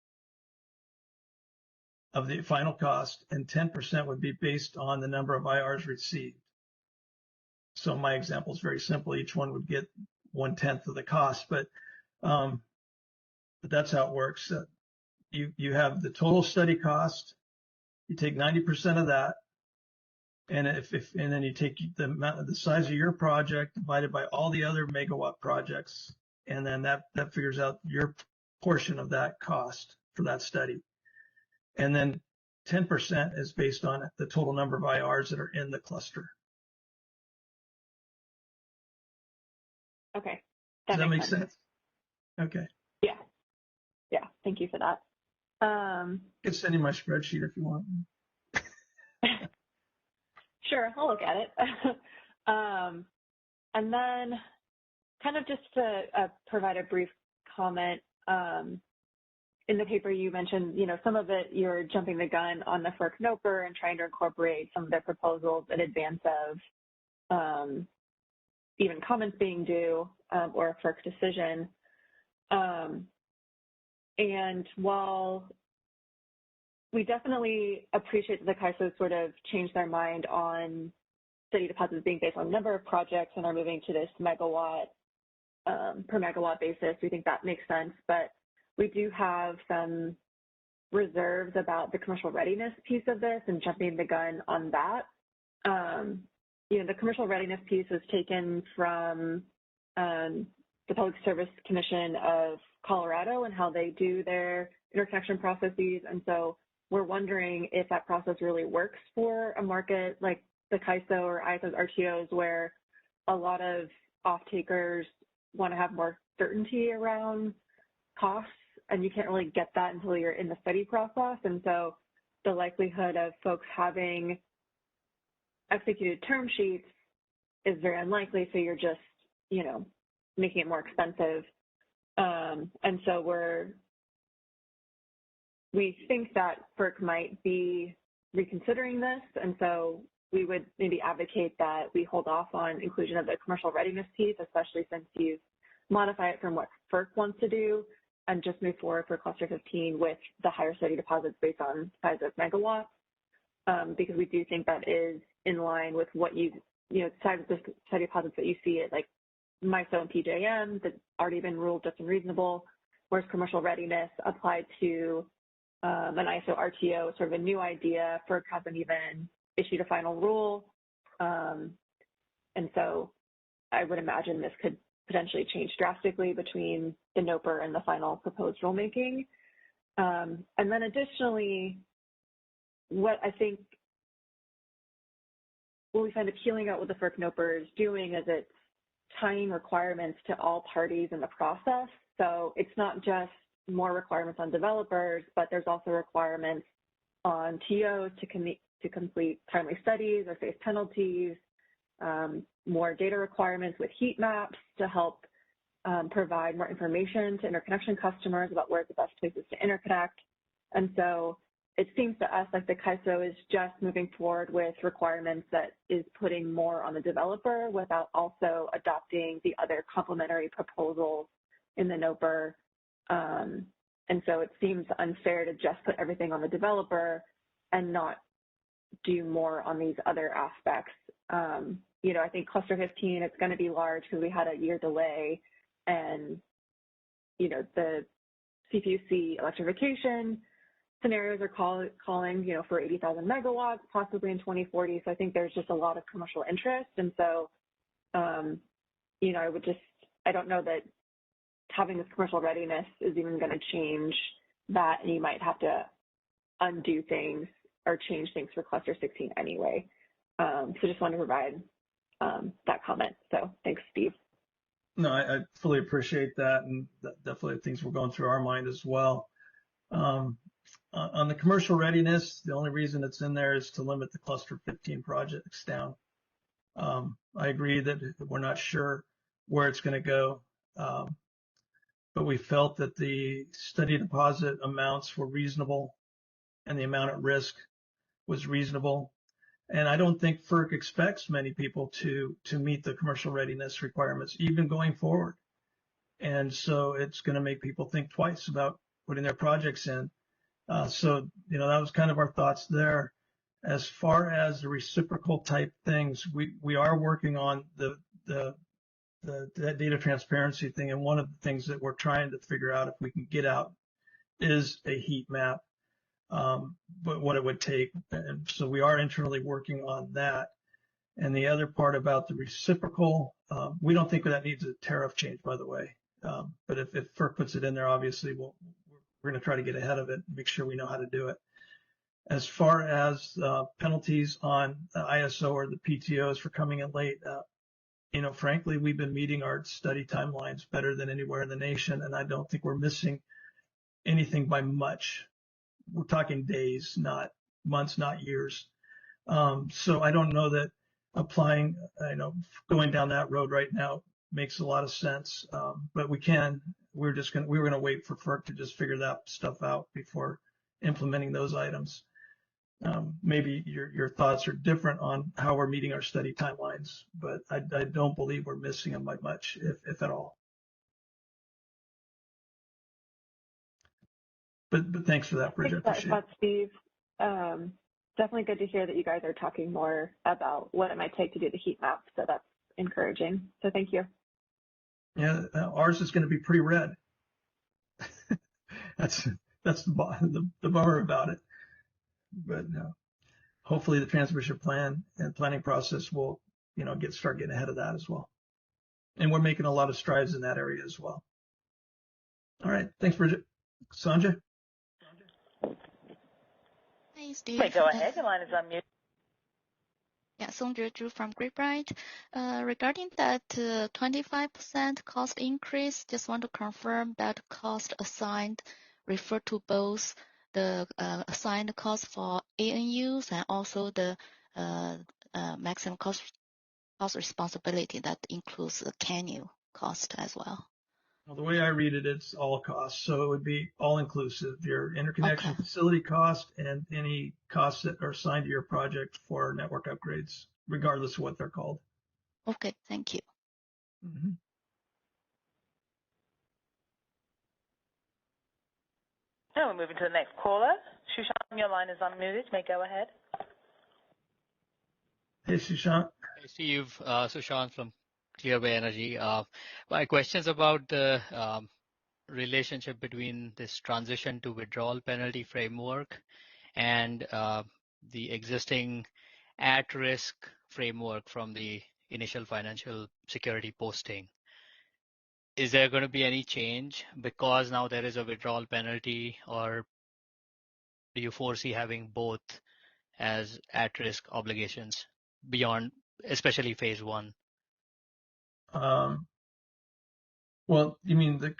of the final cost, and 10% would be based on the number of IRs received. So my example is very simple. Each one would get 1/10 of the cost, but that's how it works. You have the total study cost. You take 90% of that, and and then you take the size of your project divided by all the other megawatt projects, and then that figures out your portion of that cost for that study. And then 10% is based on the total number of IRs that are in the cluster. Okay. Does that make sense? Okay. Yeah. Thank you for that. I can send you my spreadsheet if you want. Sure, I'll look at it. And then kind of just to provide a brief comment, in the paper you mentioned, some of it you're jumping the gun on the FERC NOPR and trying to incorporate some of their proposals in advance of even comments being due or a FERC decision. And while we definitely appreciate that the CAISO sort of changed their mind on study deposits being based on number of projects and are moving to this megawatt per megawatt basis, we think that makes sense. But we do have some reserves about the commercial readiness piece of this and jumping the gun on that. The commercial readiness piece was taken from the Public Service Commission of Colorado and how they do their interconnection processes. And so we're wondering if that process really works for a market like the CAISO or ISO's RTOs, where a lot of off-takers want to have more certainty around costs, and you can't really get that until you're in the study process. And so the likelihood of folks having executed term sheets is very unlikely, so you're just, you know, making it more expensive. And so we think that FERC might be reconsidering this, and so we would maybe advocate that we hold off on inclusion of the commercial readiness piece, especially since you've modified it from what FERC wants to do, and just move forward for cluster 15 with the higher study deposits based on size of megawatts, because we do think that is in line with what size of the study deposits that you see at like MISO and PJM that's already been ruled just and reasonable, whereas commercial readiness applied to an ISO RTO, sort of a new idea. FERC hasn't even issued a final rule. And so I would imagine this could potentially change drastically between the NOPR and the final proposed rulemaking. And then additionally, what we find appealing about what the FERC NOPR is doing is it's tying requirements to all parties in the process. So it's not just more requirements on developers, but there's also requirements on TOs to complete timely studies or face penalties, more data requirements with heat maps to help provide more information to interconnection customers about where the best places to interconnect. And so it seems to us like the CAISO is just moving forward with requirements that is putting more on the developer without also adopting the other complementary proposals in the NOPR. And so it seems unfair to just put everything on the developer and not do more on these other aspects. You know, I think cluster 15, it's going to be large because we had a year delay, and, you know, the CPUC electrification scenarios are calling, you know, for 80,000 megawatts, possibly in 2040. So I think there's just a lot of commercial interest. And so, you know, I don't know that having this commercial readiness is even going to change that, and you might have to undo things or change things for cluster 16 anyway. So just wanted to provide that comment. So thanks, Steve. No, I fully appreciate that, and definitely things were going through our mind as well. On the commercial readiness, the only reason it's in there is to limit the cluster 15 projects down. I agree that we're not sure where it's going to go, but we felt that the study deposit amounts were reasonable and the amount at risk was reasonable. And I don't think FERC expects many people to meet the commercial readiness requirements, even going forward. And so it's going to make people think twice about putting their projects in. So, you know, that was kind of our thoughts there. As far as the reciprocal type things, we are working on the data transparency thing. And one of the things that we're trying to figure out if we can get out is a heat map. But what it would take. And so we are internally working on that. And the other part about the reciprocal, we don't think that needs a tariff change, by the way. But if FERC puts it in there, obviously we're going to try to get ahead of it and make sure we know how to do it. As far as penalties on ISO or the PTOs for coming in late, you know, frankly, we've been meeting our study timelines better than anywhere in the nation, and I don't think we're missing anything by much. We're talking days, not months, not years. So I don't know that applying, you know, going down that road right now makes a lot of sense. But we're going to wait for FERC to just figure that stuff out before implementing those items. Maybe your thoughts are different on how we're meeting our study timelines, but I don't believe we're missing them by much, if at all. But thanks for that, Bridget. Thanks, Steve. Definitely good to hear that you guys are talking more about what it might take to do the heat map. So that's encouraging. So thank you. Yeah, ours is going to be pretty red. that's the bummer about it. But hopefully the transmission plan and planning process will, you know, start getting ahead of that as well. And we're making a lot of strides in that area as well. All right, thanks, Bridget. Sandra? Hey, Steve. Wait, go ahead. Your line is unmuted. Yeah, Songzhe Zhu from Grapevine. Regarding that 25% cost increase, just want to confirm that cost assigned refer to both the assigned cost for ANUs and also the maximum cost responsibility that includes the CANU cost as well. Well, the way I read it, it's all costs. So it would be all inclusive, your interconnection Okay. facility cost and any costs that are assigned to your project for network upgrades, regardless of what they're called. Okay, thank you. Mm-hmm. Now we're moving to the next caller. Shushan, your line is unmuted. You may go ahead. Hey, Sushant. Hey, Steve. Sushant from Clearway Energy. My question is about the relationship between this transition to withdrawal penalty framework and the existing at-risk framework from the initial financial security posting. Is there going to be any change because now there is a withdrawal penalty, or do you foresee having both as at-risk obligations beyond, especially phase one? Well, you mean the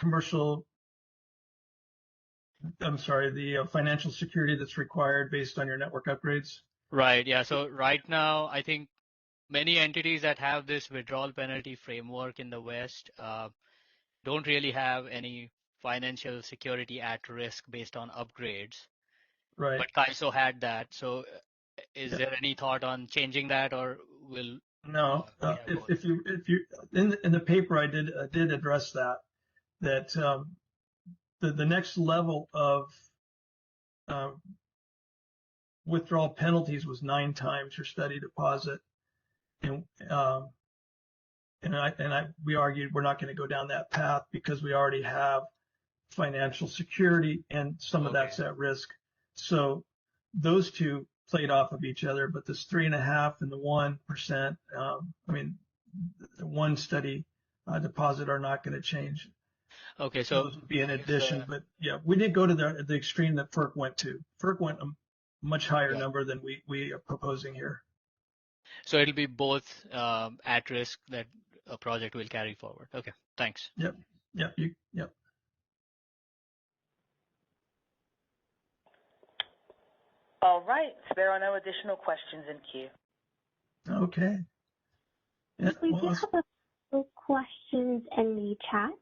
financial security that's required based on your network upgrades? Right. Yeah. So right now, I think many entities that have this withdrawal penalty framework in the West don't really have any financial security at risk based on upgrades. Right. But Kaiso had that. So is Yeah. there any thought on changing that, or will No, if you in the paper I did address that the next level of withdrawal penalties was 9 times your study deposit, and we argued we're not going to go down that path because we already have financial security and some of that's at risk. So those two played off of each other, but this 3.5 and the 1%, the one study deposit are not going to change. Okay, so those would be an addition, but yeah, we did go to the extreme that FERC went to. FERC went a much higher number than we are proposing here. So it'll be both at risk that a project will carry forward. Okay, thanks. Yep. All right. So there are no additional questions in queue. Okay. Yeah, we do have a few questions in the chat.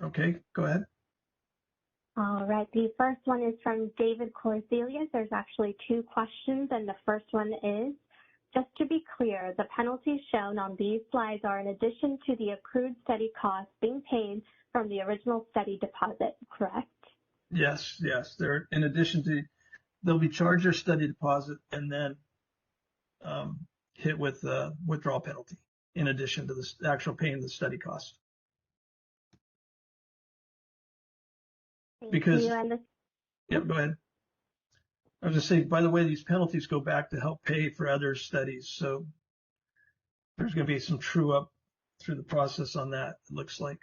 Okay, go ahead. All right. The first one is from David Corzelius. There's actually 2 questions, and the first one is, just to be clear, the penalties shown on these slides are in addition to the accrued study costs being paid from the original study deposit, correct? Yes. They're in addition to, they'll be charged their study deposit and then hit with a withdrawal penalty in addition to the actual paying the study cost. Because, yeah, go ahead. I was just saying, by the way, these penalties go back to help pay for other studies. So there's going to be some true up through the process on that, it looks like.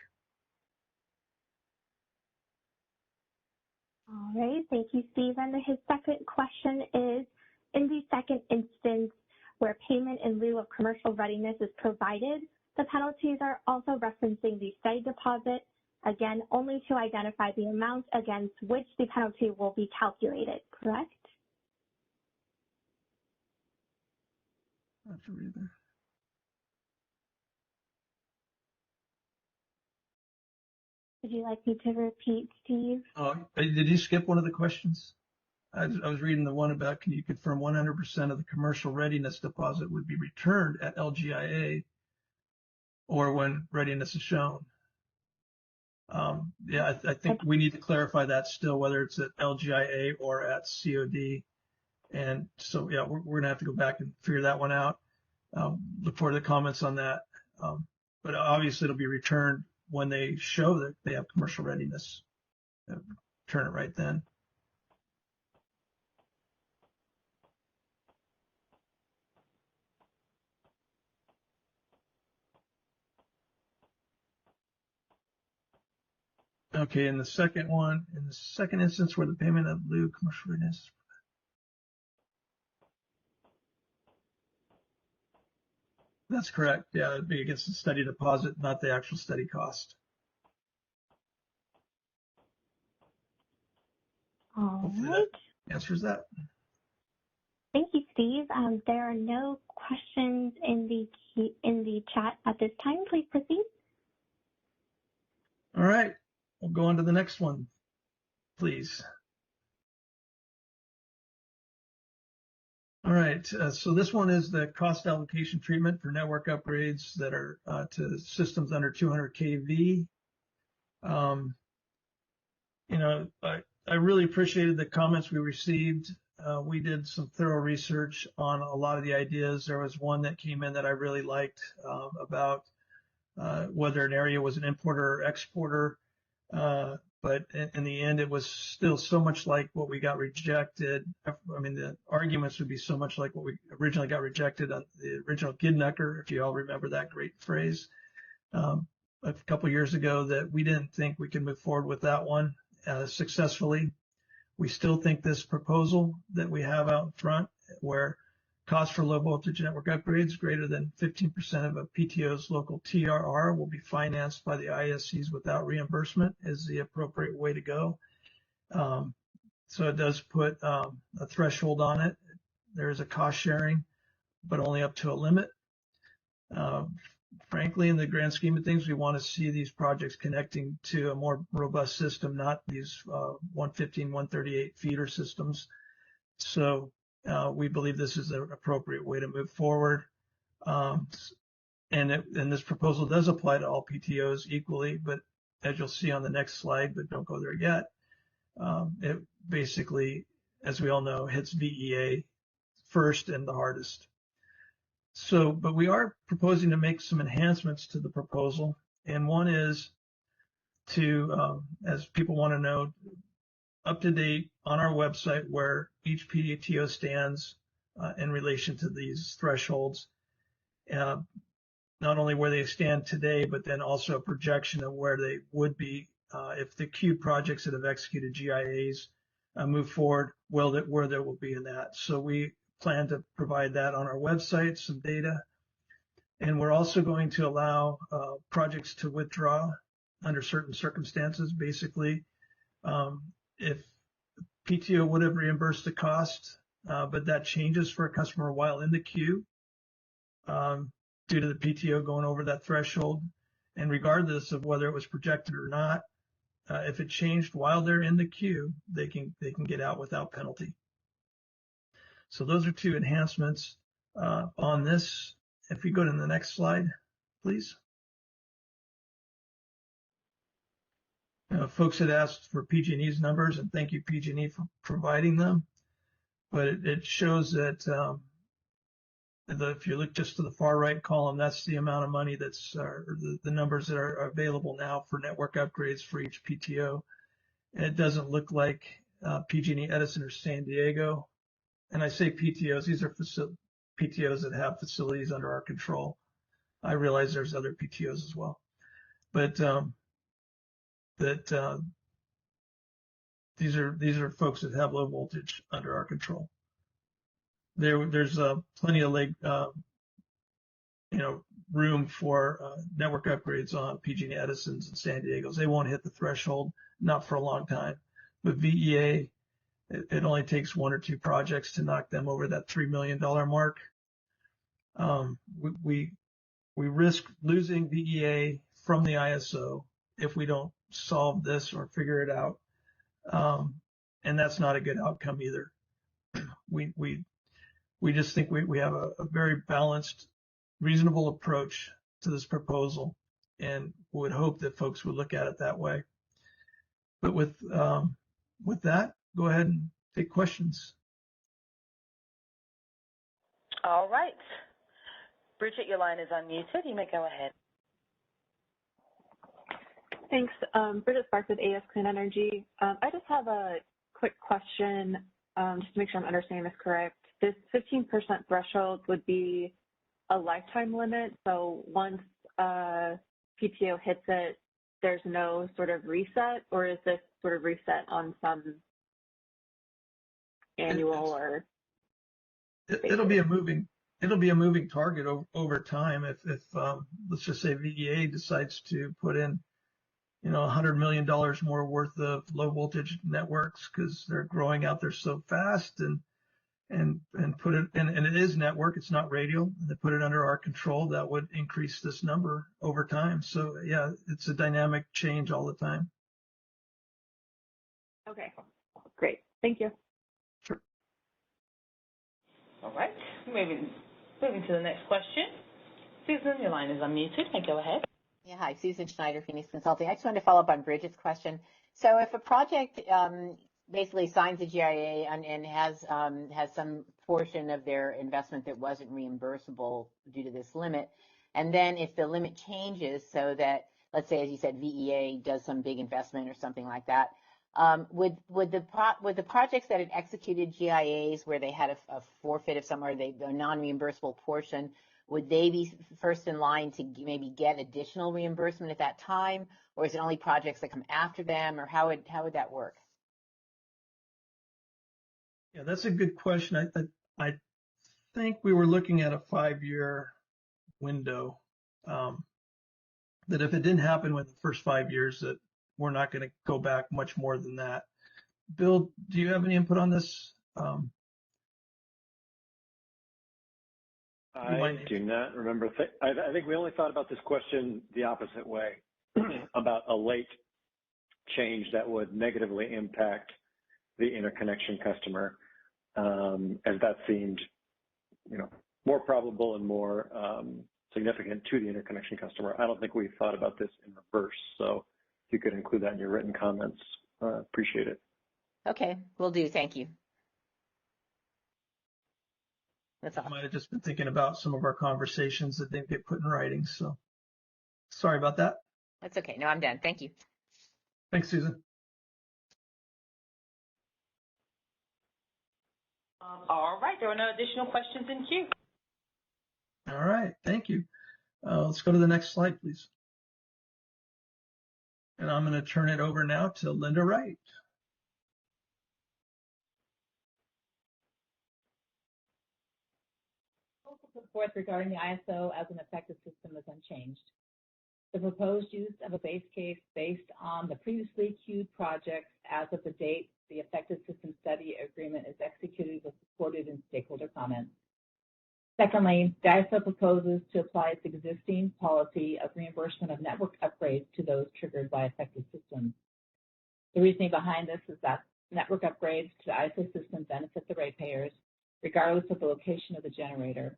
All right. Thank you, Steve. And his second question is, in the second instance where payment in lieu of commercial readiness is provided, the penalties are also referencing the study deposit, again, only to identify the amount against which the penalty will be calculated, correct? I have to read that. Would you like me to repeat, Steve? Oh, did you skip one of the questions? I was reading the one about, can you confirm 100% of the commercial readiness deposit would be returned at LGIA or when readiness is shown? Yeah, I think we need to clarify that still, whether it's at LGIA or at COD. And so, yeah, we're going to have to go back and figure that one out. Look forward to the comments on that. But obviously it'll be returned when they show that they have commercial readiness. Turn it right then. Okay, in the second one, in the second instance where the payment of lieu commercial readiness. That's correct. Yeah, it'd be against the steady deposit, not the actual steady cost. All Hopefully right. that answers that. Thank you, Steve. There are no questions in the chat at this time. Please proceed. All right, we'll go on to the next one, please. All right, so this one is the cost allocation treatment for network upgrades that are to systems under 200 kV. You know, I really appreciated the comments we received. We did some thorough research on a lot of the ideas. There was one that came in that I really liked about whether an area was an importer or exporter. But in the end, it was still so much like what we got rejected. I mean, the arguments would be so much like what we originally got rejected on the original Gidnecker, if you all remember that great phrase, a couple years ago, that we didn't think we could move forward with that one successfully. We still think this proposal that we have out in front, where cost for low voltage network upgrades greater than 15% of a PTO's local TRR will be financed by the ISCs without reimbursement, is the appropriate way to go. So it does put a threshold on it. There is a cost sharing, but only up to a limit. Frankly, in the grand scheme of things, we want to see these projects connecting to a more robust system, not these 115, 138 feeder systems. So we believe this is an appropriate way to move forward. And this proposal does apply to all PTOs equally, but as you'll see on the next slide, but don't go there yet, it basically, as we all know, hits VEA first and the hardest. So, but we are proposing to make some enhancements to the proposal. And one is to, as people want to know, up to date on our website where each PTO stands in relation to these thresholds, not only where they stand today, but then also a projection of where they would be if the queue projects that have executed GIAs move forward, where they will be in that. So we plan to provide that on our website, some data. And we're also going to allow projects to withdraw under certain circumstances. Basically, if PTO would have reimbursed the cost, but that changes for a customer while in the queue due to the PTO going over that threshold. And regardless of whether it was projected or not, if it changed while they're in the queue, they can get out without penalty. So those are two enhancements on this. If we go to the next slide, please. Folks had asked for PG&E's numbers, and thank you, PG&E, for providing them. But it shows that if you look just to the far right column, that's the amount of money that's the numbers that are available now for network upgrades for each PTO. And it doesn't look like PG&E, Edison, or San Diego. And I say PTOs, these are PTOs that have facilities under our control. I realize there's other PTOs as well, but these are folks that have low voltage under our control. There's plenty of room for network upgrades on PG&E, Edison's, and San Diego's. They won't hit the threshold, not for a long time. But VEA, it only takes one or two projects to knock them over that $3 million mark. We risk losing VEA from the ISO if we don't solve this or figure it out. And that's not a good outcome either. We just think we have a very balanced, reasonable approach to this proposal, and would hope that folks would look at it that way. But with that, go ahead and take questions. All right. Bridget, your line is unmuted. You may go ahead. Thanks. Bridget Sparks with AS Clean Energy. I just have a quick question, just to make sure I'm understanding this correct. This 15% threshold would be a lifetime limit. So once PTO hits it, there's no sort of reset, or is this sort of reset on some annual or? It'll be a moving it'll be a moving target over time. If let's just say VEA decides to put in, $100 million more worth of low voltage networks because they're growing out there so fast, and put it, and it is network, it's not radio, and they put it under our control, that would increase this number over time. So yeah, it's a dynamic change all the time. Okay, great. Thank you. Sure. All right, moving to the next question. Susan, your line is unmuted. Go ahead. Yeah, hi, Susan Schneider, Phoenix Consulting. I just wanted to follow up on Bridget's question. So if a project basically signs a GIA and has some portion of their investment that wasn't reimbursable due to this limit, and then if the limit changes so that, let's say, as you said, VEA does some big investment or something like that, would the projects that had executed GIAs where they had a forfeit of some, or a non-reimbursable portion, would they be first in line to maybe get additional reimbursement at that time, or is it only projects that come after them, or how would that work? Yeah, that's a good question. I think we were looking at a 5-year window, that if it didn't happen within the first 5 years, that we're not going to go back much more than that. Bill, do you have any input on this? I do not remember. I think we only thought about this question the opposite way, about a late change that would negatively impact the interconnection customer, as that seemed, more probable and more significant to the interconnection customer. I don't think we thought about this in reverse. So if you could include that in your written comments, appreciate it. Okay, will do. Thank you. That's all. I might have just been thinking about some of our conversations that didn't get put in writing. So sorry about that. That's okay. No, I'm done. Thank you. Thanks, Susan. All right, there are no additional questions in queue. All right, thank you. Let's go to the next slide, please. And I'm going to turn it over now to Linda Wright. Put forth regarding the ISO as an effective system is unchanged. The proposed use of a base case based on the previously queued projects as of the date the effective system study agreement is executed was supported in stakeholder comments. Secondly, the ISO proposes to apply its existing policy of reimbursement of network upgrades to those triggered by effective systems. The reasoning behind this is that network upgrades to the ISO system benefit the ratepayers, regardless of the location of the generator.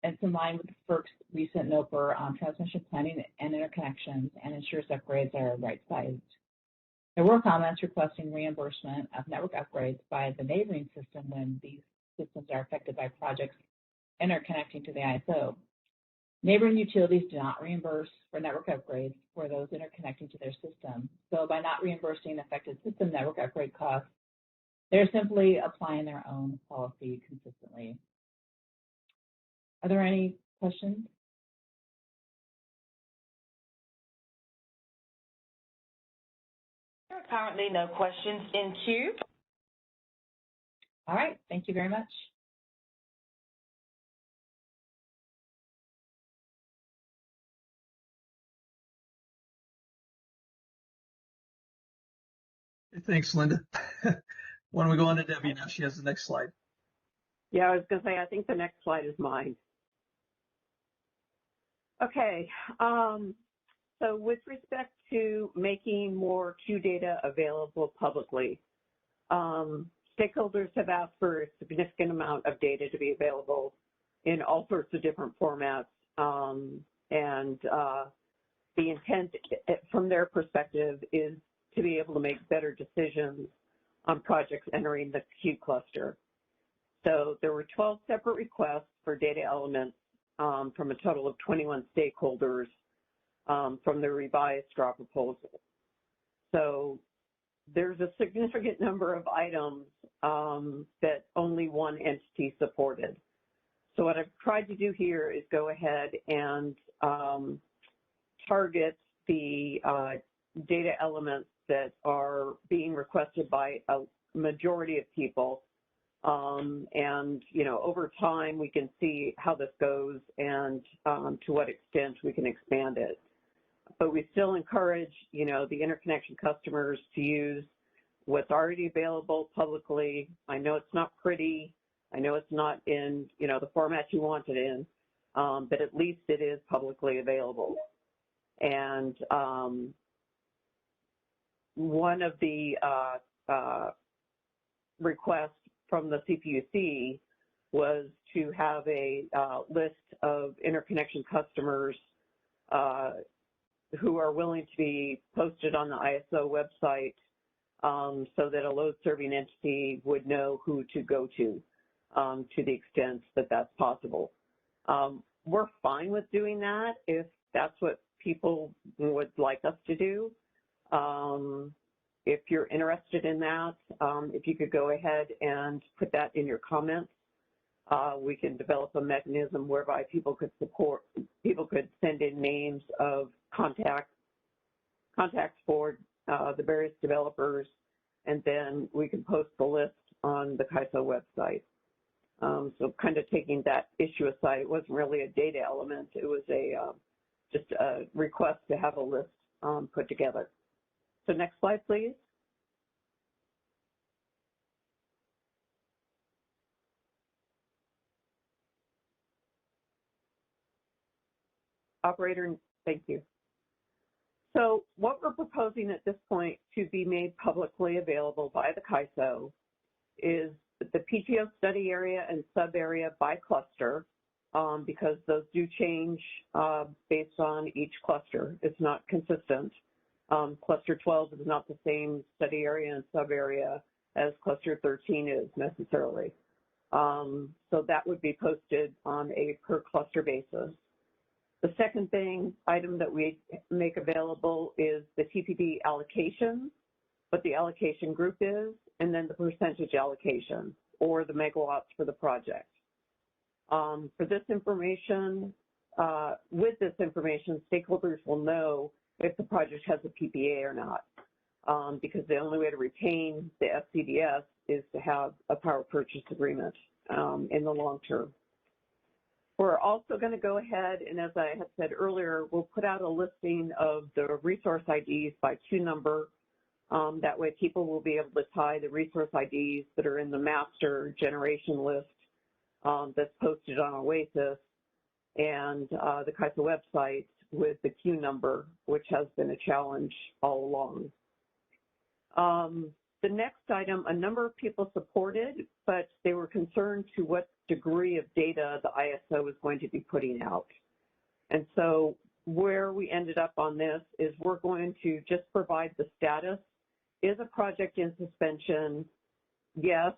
And it's in line with FERC's recent NOPR on transmission planning and interconnections, and ensures upgrades are right-sized. There were comments requesting reimbursement of network upgrades by the neighboring system when these systems are affected by projects interconnecting to the ISO. Neighboring utilities do not reimburse for network upgrades for those interconnecting to their system. So by not reimbursing affected system network upgrade costs, they're simply applying their own policy consistently. Are there any questions? There are currently no questions in queue. All right, thank you very much. Thanks, Linda. Why don't we go on to Debbie now? She has the next slide. Yeah, I was going to say, I think the next slide is mine. Okay, so with respect to making more Q data available publicly, stakeholders have asked for a significant amount of data to be available in all sorts of different formats, and the intent from their perspective is to be able to make better decisions on projects entering the Q cluster. So there were 12 separate requests for data elements from a total of 21 stakeholders from the revised draw proposal. So there's a significant number of items that only one entity supported. So what I've tried to do here is go ahead and target the data elements that are being requested by a majority of people And, you know, over time, we can see how this goes and to what extent we can expand it. But we still encourage, you know, the interconnection customers to use what's already available publicly. I know it's not pretty. I know it's not in, you know, the format you want it in, but at least it is publicly available. And one of the requests from the CPUC was to have a list of interconnection customers who are willing to be posted on the ISO website so that a load-serving entity would know who to go to the extent that that's possible. We're fine with doing that if that's what people would like us to do. If you're interested in that, if you could go ahead and put that in your comments, we can develop a mechanism whereby people could send in names of contacts for the various developers, and then we can post the list on the CAISO website. So kind of taking that issue aside, it wasn't really a data element. It was just a request to have a list put together. So next slide, please. Operator, thank you. So what we're proposing at this point to be made publicly available by the CAISO is the PTO study area and sub area by cluster, because those do change based on each cluster. It's not consistent. Cluster 12 is not the same study area and sub area as cluster 13 is necessarily. So that would be posted on a per cluster basis. The second item that we make available is the TPD allocation, what the allocation group is, and then the percentage allocation or the megawatts for the project. For this information, with this information, stakeholders will know if the project has a PPA or not, because the only way to retain the FCDS is to have a power purchase agreement in the long term. We're also going to go ahead, and as I had said earlier, we'll put out a listing of the resource IDs by queue number. That way people will be able to tie the resource IDs that are in the master generation list that's posted on OASIS and the CAISO website with the queue number, which has been a challenge all along. The next item, a number of people supported, but they were concerned to what degree of data the ISO is going to be putting out. And so where we ended up on this is we're going to just provide the status. Is a project in suspension? Yes.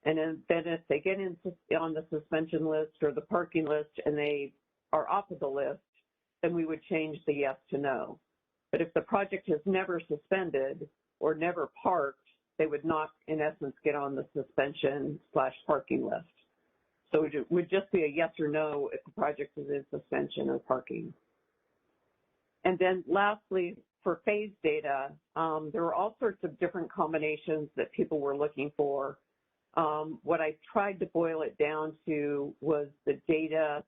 And then if they get on the suspension list or the parking list and they are off of the list, then we would change the yes to no. But if the project has never suspended or never parked, they would not, in essence, get on the suspension/parking list. So it would just be a yes or no if the project is in suspension or parking. And then lastly, for phase data, there were all sorts of different combinations that people were looking for. What I tried to boil it down to was the data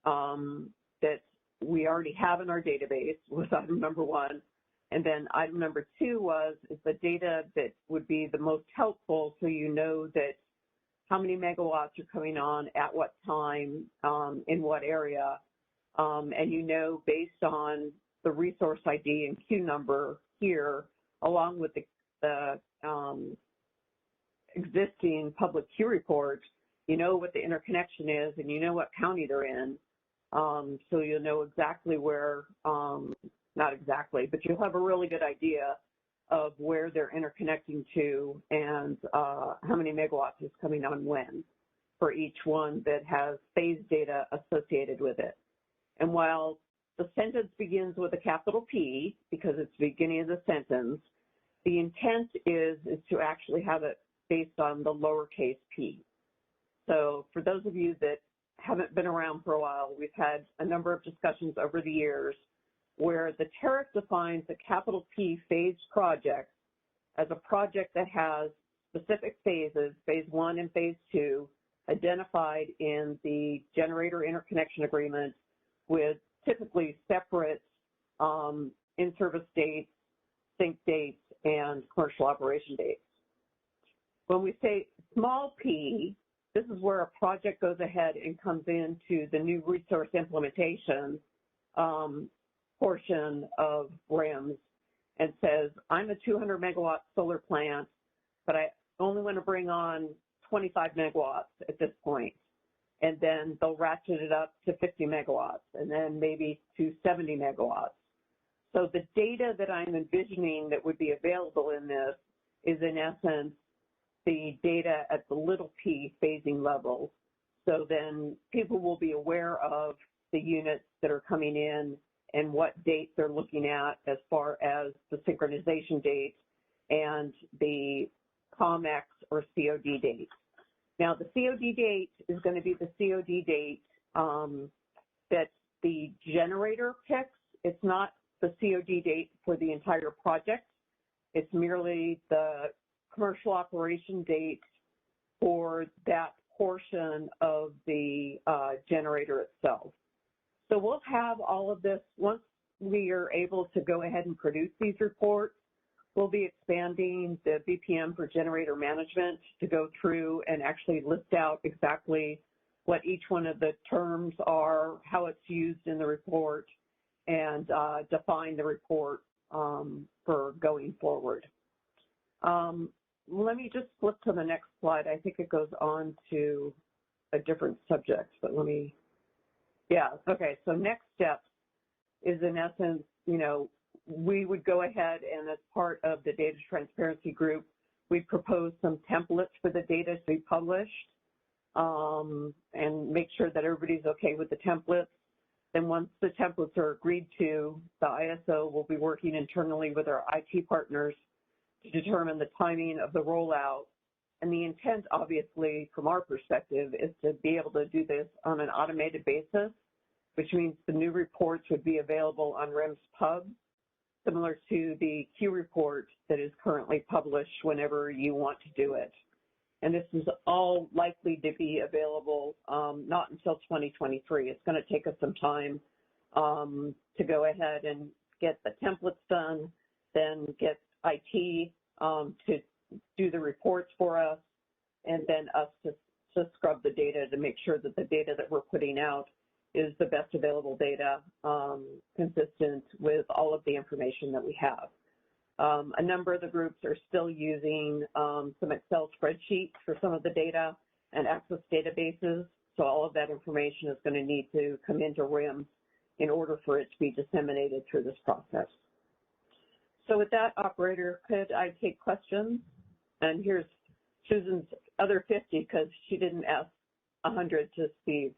that we already have in our database was item number one. And then item number two is the data that would be the most helpful so you know that how many megawatts are coming on at what time, in what area, and you know based on the resource ID and queue number here, along with the existing public queue report, you know what the interconnection is and you know what county they're in, so you'll know exactly where, not exactly, but you'll have a really good idea of where they're interconnecting to and how many megawatts is coming on when for each one that has phase data associated with it. And while the sentence begins with a capital P because it's the beginning of the sentence, the intent is to actually have it based on the lowercase p. So for those of you that haven't been around for a while, we've had a number of discussions over the years where the tariff defines a capital P phased project as a project that has specific phases, phase 1 and phase 2, identified in the generator interconnection agreement with typically separate in-service dates, sync dates, and commercial operation dates. When we say small p, this is where a project goes ahead and comes into the new resource implementation portion of RIMS and says, I'm a 200 megawatt solar plant, but I only want to bring on 25 megawatts at this point. And then they'll ratchet it up to 50 megawatts and then maybe to 70 megawatts. So the data that I'm envisioning that would be available in this is in essence the data at the little p phasing level. So then people will be aware of the units that are coming in and what dates they're looking at as far as the synchronization date and the COMEX or COD date. Now, the COD date is going to be the COD date that the generator picks. It's not the COD date for the entire project. It's merely the commercial operation date for that portion of the generator itself. So we'll have all of this once we are able to go ahead and produce these reports. We'll be expanding the BPM for generator management to go through and actually list out exactly what each one of the terms are, how it's used in the report, and define the report for going forward. Let me just flip to the next slide. I think it goes on to a different subject, but let me, yeah, okay. So next steps is in essence, you know, we would go ahead and as part of the data transparency group, we propose some templates for the data to be published and make sure that everybody's okay with the templates. Then once the templates are agreed to, the ISO will be working internally with our IT partners to determine the timing of the rollout. And the intent, obviously, from our perspective, is to be able to do this on an automated basis, which means the new reports would be available on RIMS Pub, similar to the Q report that is currently published whenever you want to do it. And this is all likely to be available not until 2023. It's going to take us some time to go ahead and get the templates done, then get IT to do the reports for us, and then us to scrub the data to make sure that the data that we're putting out is the best available data consistent with all of the information that we have. A number of the groups are still using some Excel spreadsheets for some of the data and Access databases, so all of that information is going to need to come into RIMS in order for it to be disseminated through this process. So with that, operator, could I take questions? And here's Susan's other 50 because she didn't ask 100 to Steve.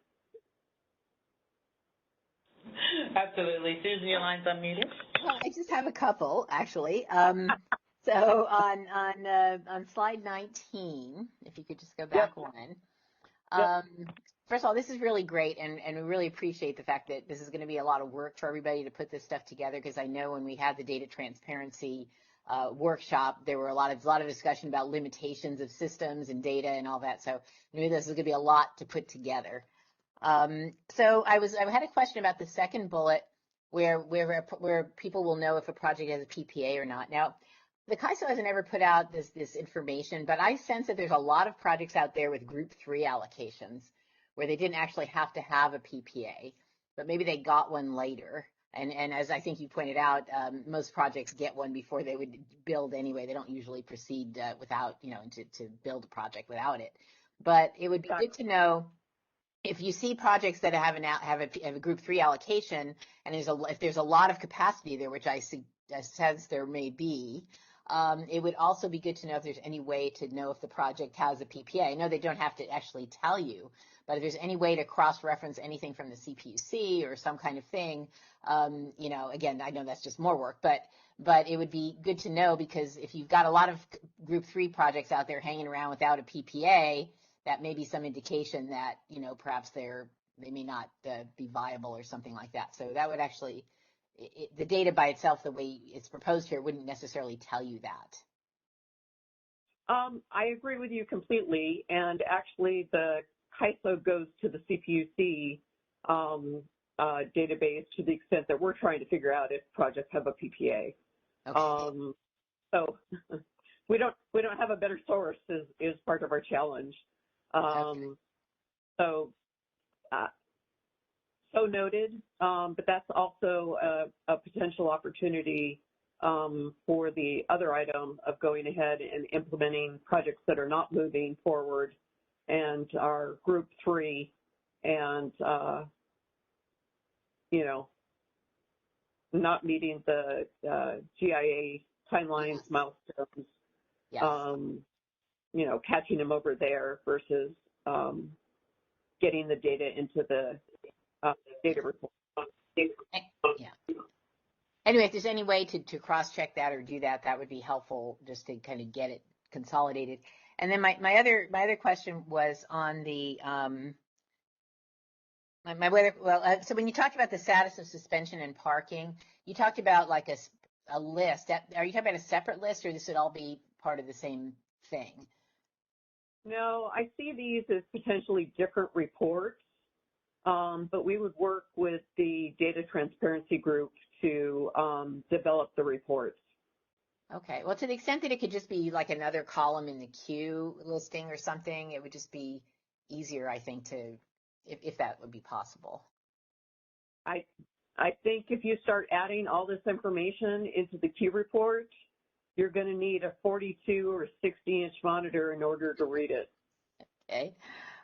Absolutely. Susan, your line's unmuted. Well, I just have a couple, actually. So on slide 19, if you could just go back one. First of all, this is really great, and we really appreciate the fact that this is going to be a lot of work for everybody to put this stuff together, because I know when we had the data transparency workshop, there were a lot of discussion about limitations of systems and data and all that. So I knew this was going to be a lot to put together. So I had a question about the second bullet where people will know if a project has a PPA or not. Now, the CAISO hasn't ever put out this information, but I sense that there's a lot of projects out there with Group 3 allocations where they didn't actually have to have a PPA, but maybe they got one later. And as I think you pointed out, most projects get one before they would build anyway. They don't usually proceed without, to build a project without it. But it would be good to know if you see projects that have a Group 3 allocation, and if there's a lot of capacity there, which I sense there may be, it would also be good to know if there's any way to know if the project has a PPA. I know they don't have to actually tell you, but if there's any way to cross-reference anything from the CPUC or some kind of thing, again, I know that's just more work, but it would be good to know, because if you've got a lot of Group 3 projects out there hanging around without a PPA, that may be some indication that, perhaps they may not be viable or something like that. So that would actually, the data by itself, the way it's proposed here, wouldn't necessarily tell you that. I agree with you completely, and actually the CAISO goes to the CPUC database to the extent that we're trying to figure out if projects have a PPA. Okay. So we don't have a better source is part of our challenge. Okay. So noted, but that's also a potential opportunity for the other item of going ahead and implementing projects that are not moving forward and are group 3 and, you know, not meeting the GIA timelines, Yes. milestones, Yes. you know, catching them over there versus getting the data into the data report. Yeah. Anyway, if there's any way to cross-check that or do that, that would be helpful just to kind of get it consolidated. And then my other question was on the so when you talked about the status of suspension and parking, you talked about like a list. Are you talking about a separate list, or this would all be part of the same thing? No, I see these as potentially different reports, but we would work with the data transparency group to develop the reports. Okay. Well, to the extent that it could just be like another column in the queue listing or something, it would just be easier, I think, if that would be possible. I think if you start adding all this information into the queue report, you're going to need a 42 or 60-inch monitor in order to read it. Okay.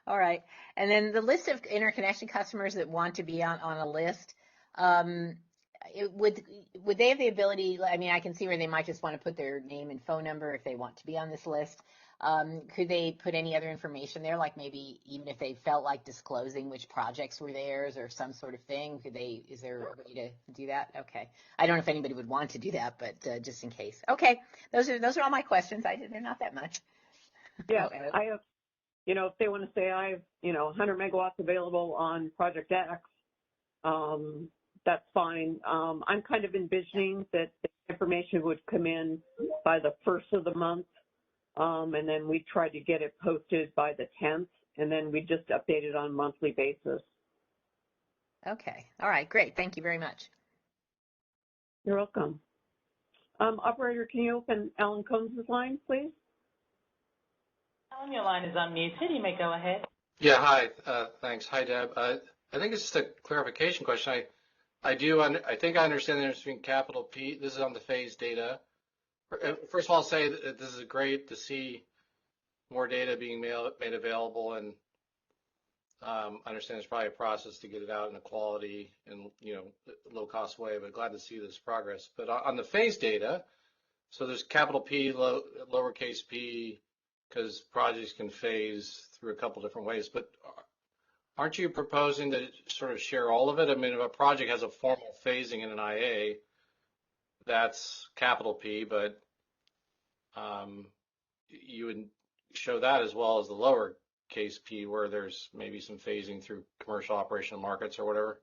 All right. And then the list of interconnection customers that want to be on a list, would they have the ability, I mean, I can see where they might just want to put their name and phone number if they want to be on this list. Could they put any other information there, like maybe even if they felt like disclosing which projects were theirs or some sort of thing? Is there a way to do that? Okay. I don't know if anybody would want to do that, but just in case. Okay. Those are all my questions. They're not that much. Yeah, I have, you know, if they want to say I have, you know, 100 megawatts available on project X, that's fine. I'm kind of envisioning that the information would come in by the 1st of the month, and then we try to get it posted by the 10th, and then we just update it on a monthly basis. Okay. All right. Great. Thank you very much. You're welcome. Operator, can you open Alan Combs' line, please? Alan, your line is unmuted. You may go ahead. Yeah, hi. Thanks. Hi, Deb. I think it's just a clarification question. I think I understand the difference between capital P. This is on the phase data. First of all, I'll say that this is great to see more data being made available, and I understand there's probably a process to get it out in a quality and low cost way, but glad to see this progress. But on the phase data, so there's capital P, lowercase p, because projects can phase through a couple different ways. But aren't you proposing to sort of share all of it? I mean, if a project has a formal phasing in an IA, that's capital P, but you would show that as well as the lowercase p, where there's maybe some phasing through commercial operational markets or whatever?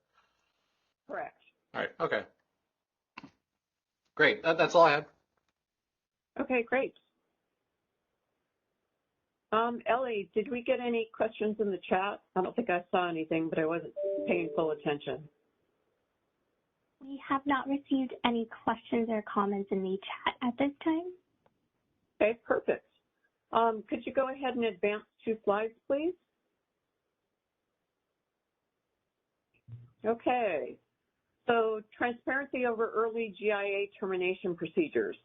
Correct. All right. Okay. Great. That's all I had. Okay, great. Ellie, did we get any questions in the chat? I don't think I saw anything, but I wasn't paying full attention. We have not received any questions or comments in the chat at this time. Okay, perfect. Could you go ahead and advance 2 slides, please? Okay, so transparency over early GIA termination procedures.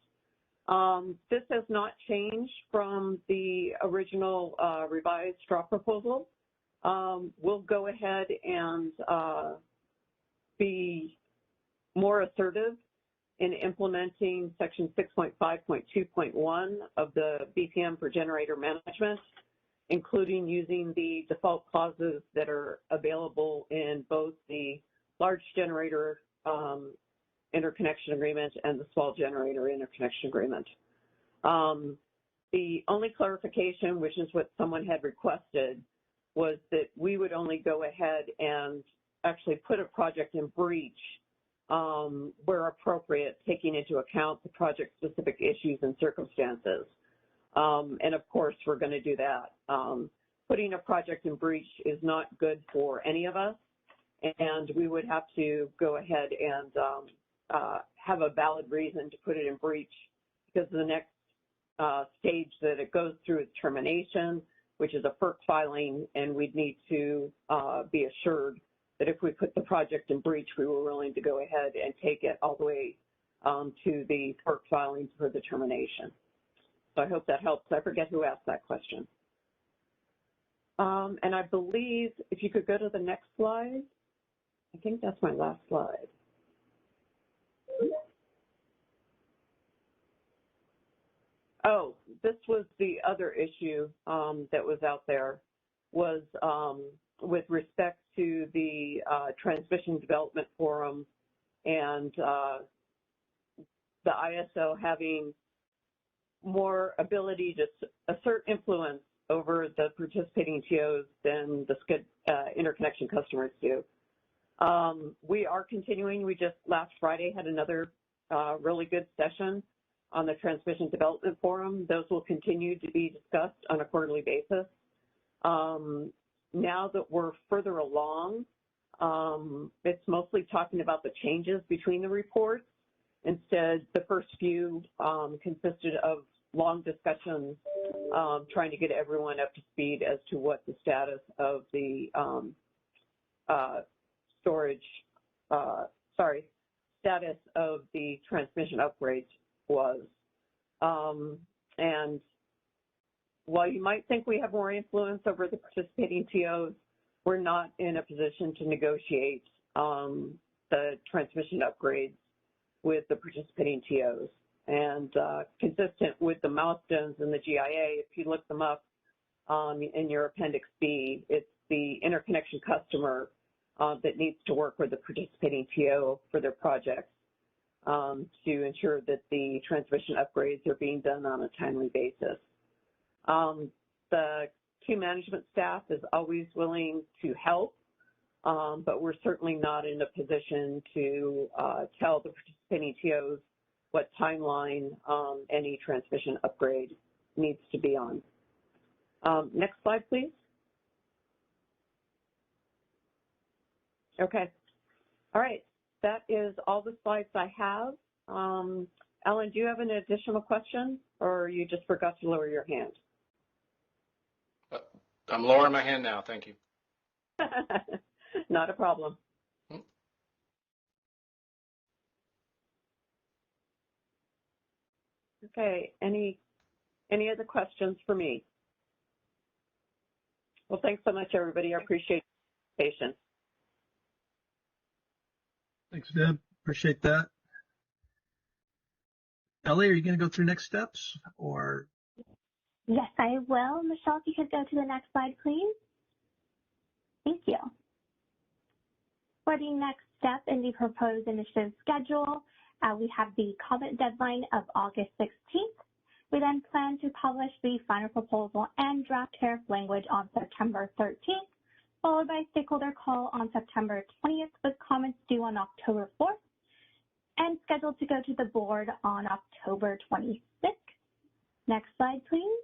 This has not changed from the original revised draft proposal. We'll go ahead and be more assertive in implementing section 6.5.2.1 of the BPM for generator management, including using the default clauses that are available in both the large generator interconnection agreement and the small generator interconnection agreement. The only clarification, which is what someone had requested, was that we would only go ahead and actually put a project in breach where appropriate, taking into account the project-specific issues and circumstances. And of course, we're going to do that. Putting a project in breach is not good for any of us, and we would have to go ahead and have a valid reason to put it in breach, because the next stage that it goes through is termination, which is a FERC filing, and we'd need to be assured that if we put the project in breach, we were willing to go ahead and take it all the way to the FERC filing for the termination. So I hope that helps. I forget who asked that question. And I believe if you could go to the next slide. I think that's my last slide. Oh, this was the other issue that was out there, was with respect to the Transmission Development Forum and the ISO having more ability to assert influence over the participating TOs than the interconnection customers do. We are continuing. We just last Friday had another really good session on the Transmission Development Forum. Those will continue to be discussed on a quarterly basis. Now that we're further along, it's mostly talking about the changes between the reports. Instead, the first few consisted of long discussions trying to get everyone up to speed as to what the status of the status of the transmission upgrades was. And while you might think we have more influence over the participating TOs, we're not in a position to negotiate the transmission upgrades with the participating TOs. And consistent with the milestones in the GIA, if you look them up in your Appendix B, it's the interconnection customer that needs to work with the participating TO for their projects to ensure that the transmission upgrades are being done on a timely basis. The queue management staff is always willing to help, but we're certainly not in a position to tell the participating TOs what timeline any transmission upgrade needs to be on. Next slide, please. Okay. All right. That is all the slides I have. Ellen, do you have an additional question, or you just forgot to lower your hand? I'm lowering my hand now. Thank you. Not a problem. Okay. Any other questions for me? Well, thanks so much, everybody. I appreciate your patience. Thanks, Deb. Appreciate that. Ellie, are you going to go through next steps, or? Yes, I will. Michelle, if you could go to the next slide, please. Thank you. For the next step in the proposed initiative schedule, we have the comment deadline of August 16th. We then plan to publish the final proposal and draft tariff language on September 13th, followed by stakeholder call on September 20th with comments due on October 4th, and scheduled to go to the board on October 26th. Next slide, please.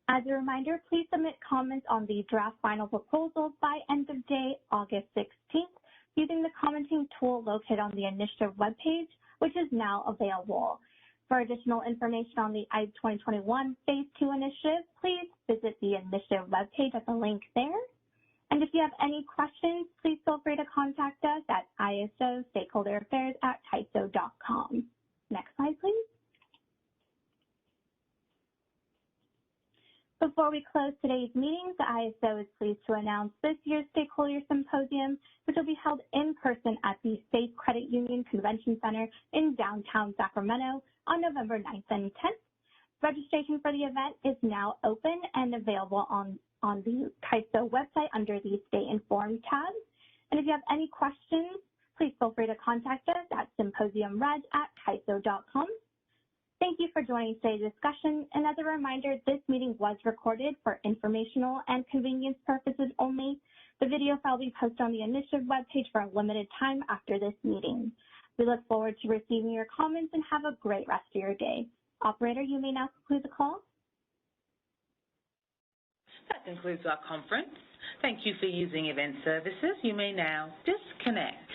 As a reminder, please submit comments on the draft final proposal by end of day August 16th using the commenting tool located on the initiative webpage, which is now available. For additional information on the ICE 2021 Phase 2 initiative, please visit the initiative webpage at the link there. And if you have any questions, please feel free to contact us at ISO-stakeholderaffairs@CAISO.com. Next slide, please. Before we close today's meeting, the ISO is pleased to announce this year's Stakeholder Symposium, which will be held in person at the Safe Credit Union Convention Center in downtown Sacramento on November 9th and 10th. Registration for the event is now open and available on the CAISO website under the Stay Informed tab. And if you have any questions, please feel free to contact us at symposiumred@CAISO.com. Thank you for joining today's discussion. And as a reminder, this meeting was recorded for informational and convenience purposes only. The video file will be posted on the initiative webpage for a limited time after this meeting. We look forward to receiving your comments and have a great rest of your day. Operator, you may now conclude the call. That concludes our conference. Thank you for using Event Services. You may now disconnect.